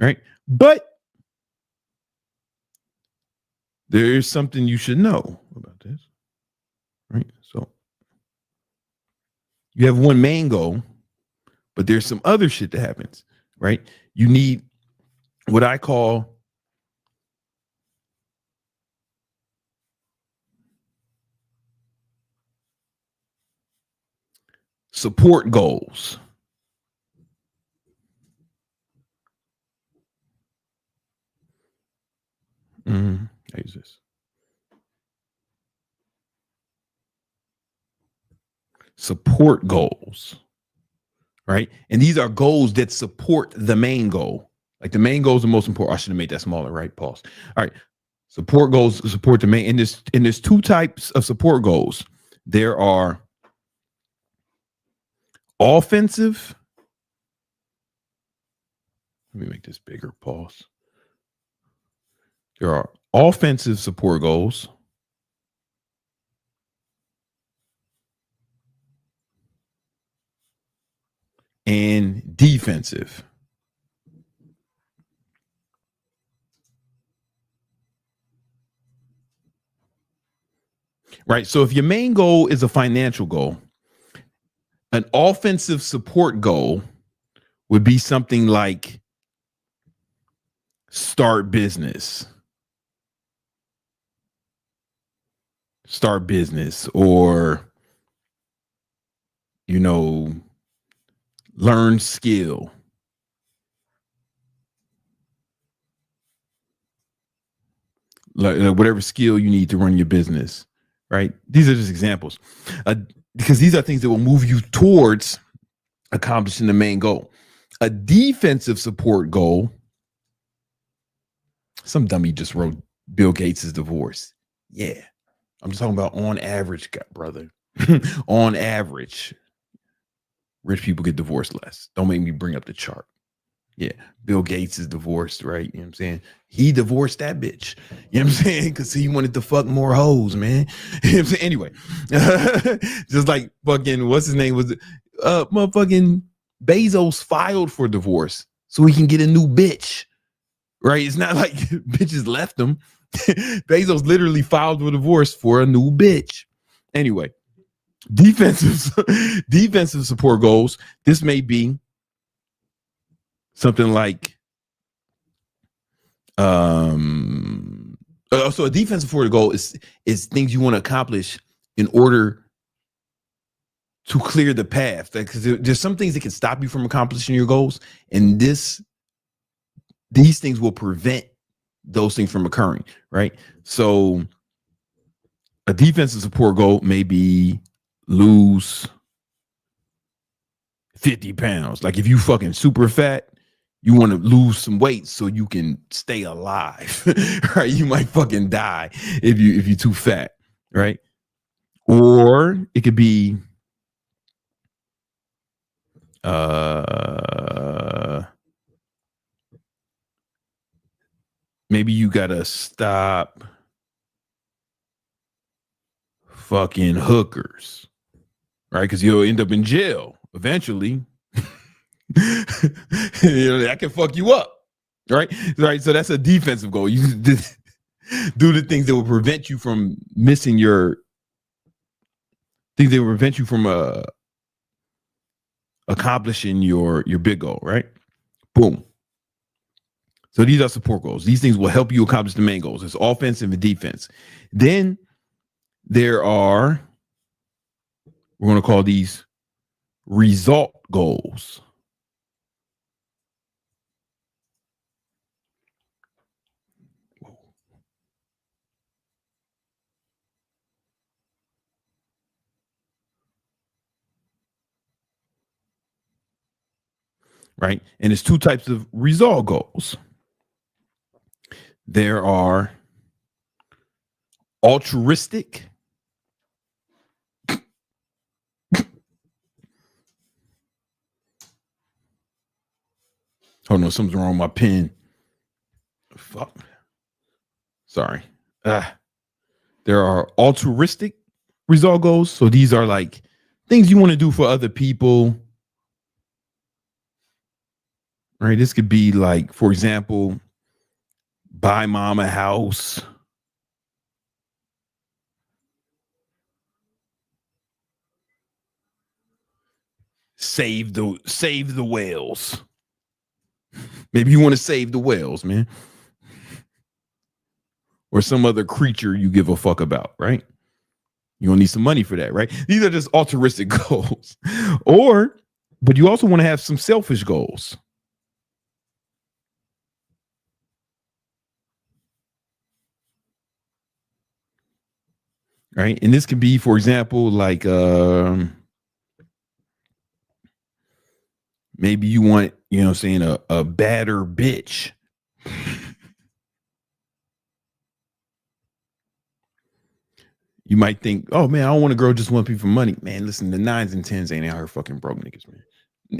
Right? But there is something you should know about this. Right? So you have one main goal, but there's some other shit that happens. Right? You need what I call support goals. How is this? Support goals, right? And these are goals that support the main goal. Like the main goal is the most important. I should have made that smaller, right? Pause. All right. Support goals support the main. And there's two types of support goals. There are offensive. Let me make this bigger. Pause. There are offensive support goals and defensive. Right. So if your main goal is a financial goal, an offensive support goal would be something like start business, or, learn skill. Like whatever skill you need to run your business, right? These are just examples, because these are things that will move you towards accomplishing the main goal. A defensive support goal. Some dummy just wrote Bill Gates' divorce. Yeah. I'm just talking about on average, brother. On average, rich people get divorced less. Don't make me bring up the chart. Yeah. Bill Gates is divorced, right? You know what I'm saying? He divorced that bitch. You know what I'm saying? Because he wanted to fuck more hoes, man. You know what I'm saying? Anyway, just like fucking, what's his name? Was it motherfucking Bezos filed for divorce so he can get a new bitch, right? It's not like bitches left him. Bezos literally filed for divorce for a new bitch. Anyway, defensive support goals. This may be something like, so a defensive support goal is things you want to accomplish in order to clear the path. Because there's some things that can stop you from accomplishing your goals, and these things will prevent those things from occurring, right? So a defensive support goal may be lose 50 pounds. Like if you fucking super fat, you want to lose some weight so you can stay alive, right? You might fucking die if you're too fat, right? Or it could be maybe you gotta stop fucking hookers, right? Because you'll end up in jail eventually. That can fuck you up, right? Right. So that's a defensive goal. You do the things that will prevent you from missing your things that will prevent you from accomplishing your big goal, right? Boom. So these are support goals. These things will help you accomplish the main goals. It's offensive and defense. Then there are, we're going to call these result goals. Right? And there's two types of result goals. There are altruistic. Oh no, something's wrong with my pen. Fuck. Sorry. There are altruistic result goals. So these are like things you want to do for other people. Right? This could be like, for example, buy mom a house. Save the whales. Maybe you want to save the whales, man. Or some other creature you give a fuck about, right? You're gonna need some money for that, right? These are just altruistic goals. But you also want to have some selfish goals. Right? And this could be, for example, like maybe you want, you know what I'm saying, a badder bitch. You might think, oh man, I don't want a girl just want people for money. Man, listen, the 9s and 10s ain't out here fucking broke niggas, man.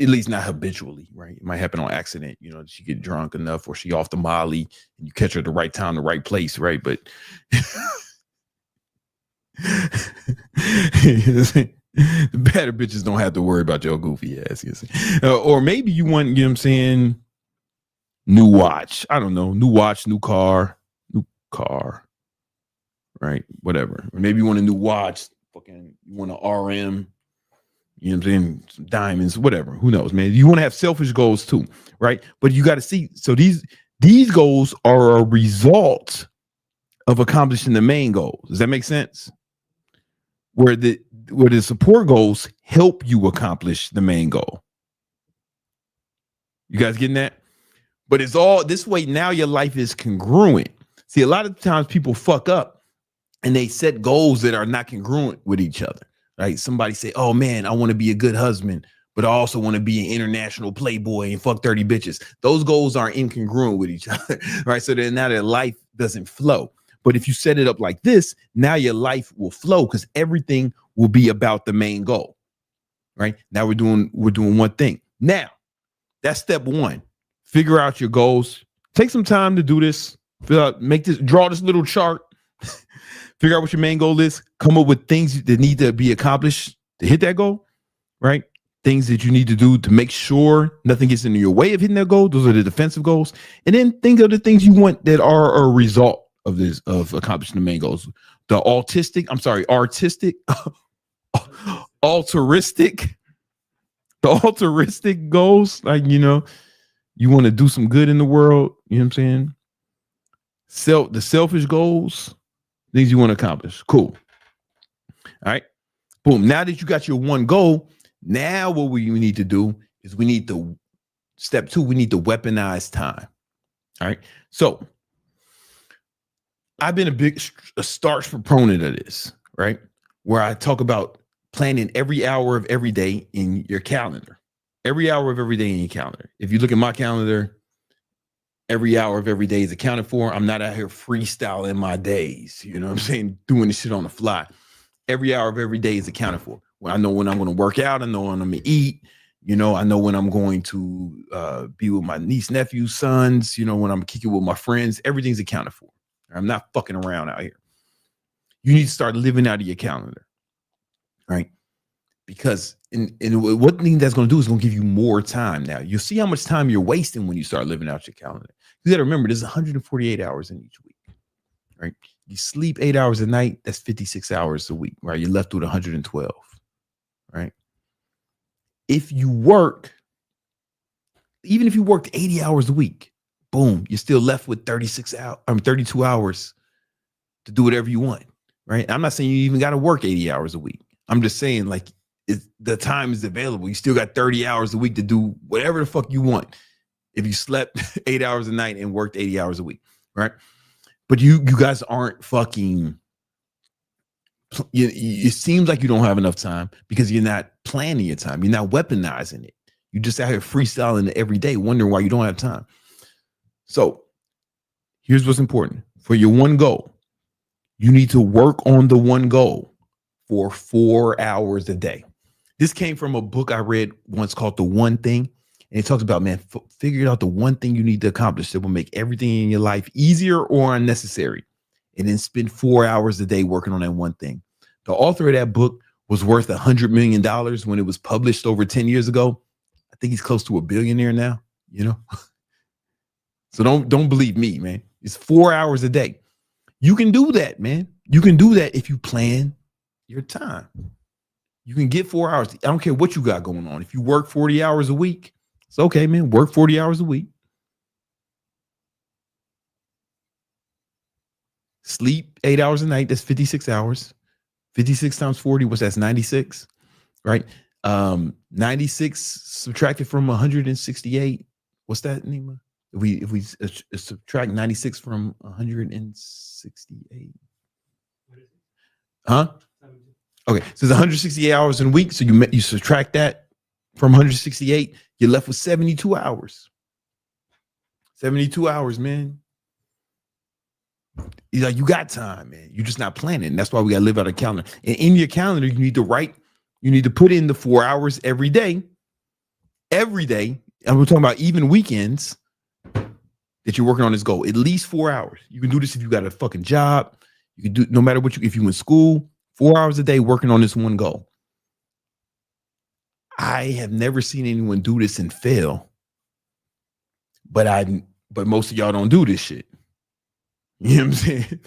At least not habitually, right? It might happen on accident, you know, she get drunk enough or she off the molly and you catch her at the right time, the right place, right? But the better bitches don't have to worry about your goofy ass. Or maybe you want, you know what I'm saying, new watch. I don't know, new watch, new car, right? Whatever. Or maybe you want a new watch, fucking, you want an RM, you know what I'm saying, some diamonds, whatever. Who knows, man? You want to have selfish goals too, right? But you got to see, so these goals are a result of accomplishing the main goals. Does that make sense? Where the support goals help you accomplish the main goal. You guys getting that? But it's all this way. Now your life is congruent. See, a lot of times people fuck up and they set goals that are not congruent with each other. Right? Somebody say, oh man, I want to be a good husband, but I also want to be an international playboy and fuck 30 bitches. Those goals are incongruent with each other. Right? So then now their life doesn't flow. But if you set it up like this, now your life will flow because everything will be about the main goal. Right? Now we're doing one thing. Now, that's step one. Figure out your goals. Take some time to do this. Draw this little chart. Figure out what your main goal is. Come up with things that need to be accomplished to hit that goal. Right? Things that you need to do to make sure nothing gets in your way of hitting that goal. Those are the defensive goals. And then think of the things you want that are a result of accomplishing the main goals. The altruistic, the altruistic goals, like, you know, you want to do some good in the world, you know what I'm saying? The selfish goals, things you want to accomplish. Cool. All right. Boom. Now that you got your one goal, now what we need to do is step two, we need to weaponize time. All right. So I've been a starch proponent of this, right? Where I talk about planning every hour of every day in your calendar. Every hour of every day in your calendar. If you look at my calendar, every hour of every day is accounted for. I'm not out here freestyling my days. You know what I'm saying? Doing this shit on the fly. Every hour of every day is accounted for. Well, I know when I'm going to work out. I know when I'm going to eat. You know, I know when I'm going to be with my niece, nephews, sons. You know, when I'm kicking with my friends. Everything's accounted for. I'm not fucking around out here. You need to start living out of your calendar, right? Because what thing that's going to do is going to give you more time. Now you'll see how much time you're wasting when you start living out your calendar. You got to remember, there's 148 hours in each week, right? You sleep 8 hours a night. That's 56 hours a week, right? You're left with 112, right? if you work, even if you worked 80 hours a week, boom, you're still left with 32 hours to do whatever you want, right? I'm not saying you even got to work 80 hours a week. I'm just saying, like, the time is available. You still got 30 hours a week to do whatever the fuck you want if you slept 8 hours a night and worked 80 hours a week, right? But you guys aren't fucking, it seems like you don't have enough time because you're not planning your time. You're not weaponizing it. You just out here freestyling it every day, wondering why you don't have time. So here's what's important. For your one goal, you need to work on the one goal for 4 hours a day. This came from a book I read once called The One Thing. And it talks about, man, figure out the one thing you need to accomplish that will make everything in your life easier or unnecessary. And then spend 4 hours a day working on that one thing. The author of that book was worth $100 million when it was published over 10 years ago. I think he's close to a billionaire now, you know? So don't believe me, man. It's 4 hours a day. You can do that, man. You can do that if you plan your time. You can get 4 hours. I don't care what you got going on. If you work 40 hours a week, it's okay, man. Work 40 hours a week. Sleep 8 hours a night. That's 56 hours. 56 times 40, what's that's 96, right? 96 subtracted from 168. What's that, Nima? If we subtract 96 from 168. Huh? Okay, so it's 168 hours in a week. So you subtract that from 168, you're left with 72 hours. 72 hours, man. Like, you got time, man. You're just not planning. That's why we gotta live out a calendar. And in your calendar, you need to put in the 4 hours every day. Every day. And we're talking about even weekends that you're working on this goal. At least 4 hours. You can do this if you got a fucking job. You can do no matter what if you in school, 4 hours a day working on this one goal. I have never seen anyone do this and fail. But most of y'all don't do this shit. You know what I'm saying?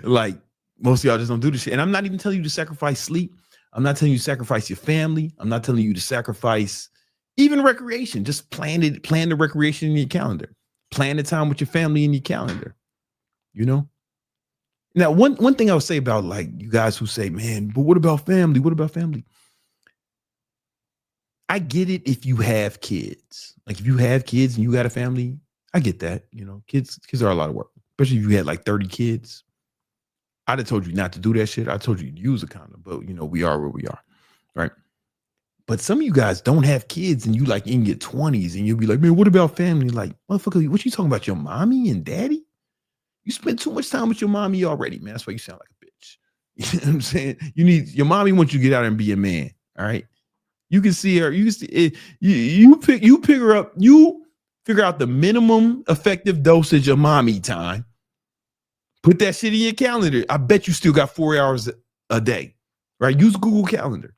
Like, most of y'all just don't do this shit. And I'm not even telling you to sacrifice sleep. I'm not telling you to sacrifice your family. I'm not telling you to sacrifice even recreation. Just plan the recreation in your calendar. Plan the time with your family in your calendar. You know? Now, one thing I would say about, like, you guys who say, man, but what about family? What about family? I get it if you have kids. Like, if you have kids and you got a family, I get that. You know, kids are a lot of work. Especially if you had like 30 kids. I'd have told you not to do that shit. I told you to use a condom, but you know, we are where we are, right? But some of you guys don't have kids and you like in your 20s and you'll be like, man, what about family? Like, motherfucker, what you talking about, your mommy and daddy? You spend too much time with your mommy already, man. That's why you sound like a bitch. You know what I'm saying? Your mommy wants you to get out and be a man, all right? You can see her, you can see you pick her up, you figure out the minimum effective dosage of mommy time. Put that shit in your calendar. I bet you still got 4 hours a day, right? Use Google Calendar.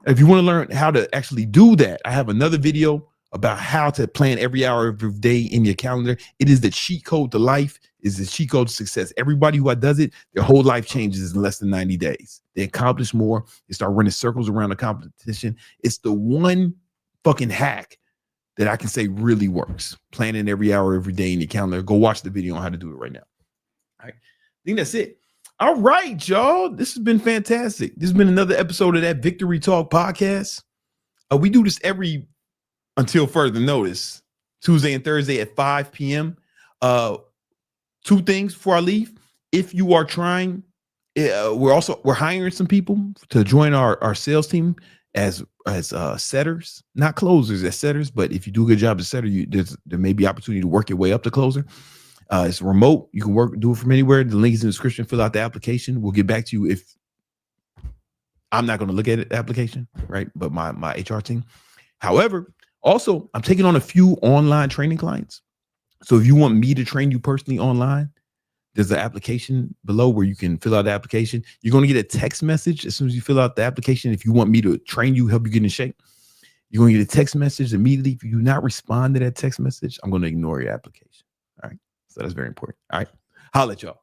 If you want to learn how to actually do that, I have another video about how to plan every hour of your day in your calendar. It is the cheat code to life. Is the cheat code to success. Everybody who does it, their whole life changes in less than 90 days. They accomplish more. They start running circles around the competition. It's the one fucking hack that I can say really works. Planning every hour, every day in your calendar. Go watch the video on how to do it right now. All right. I think that's it. All right, y'all. This has been fantastic. This has been another episode of that Victory Talk podcast. We do this until further notice, Tuesday and Thursday at 5 p.m. Two things before I leave. If you are trying, we're hiring some people to join our sales team as setters, not closers, as setters. But if you do a good job as setter, there may be opportunity to work your way up to closer. It's remote. You can do it from anywhere. The link is in the description. Fill out the application. We'll get back to you if I'm not going to look at it, the application, right? But my HR team. However, also, I'm taking on a few online training clients. So if you want me to train you personally online, there's an application below where you can fill out the application. You're going to get a text message as soon as you fill out the application. If you want me to train you, help you get in shape, you're going to get a text message immediately. If you do not respond to that text message, I'm going to ignore your application. All right. So that's very important. All right. Holla at y'all.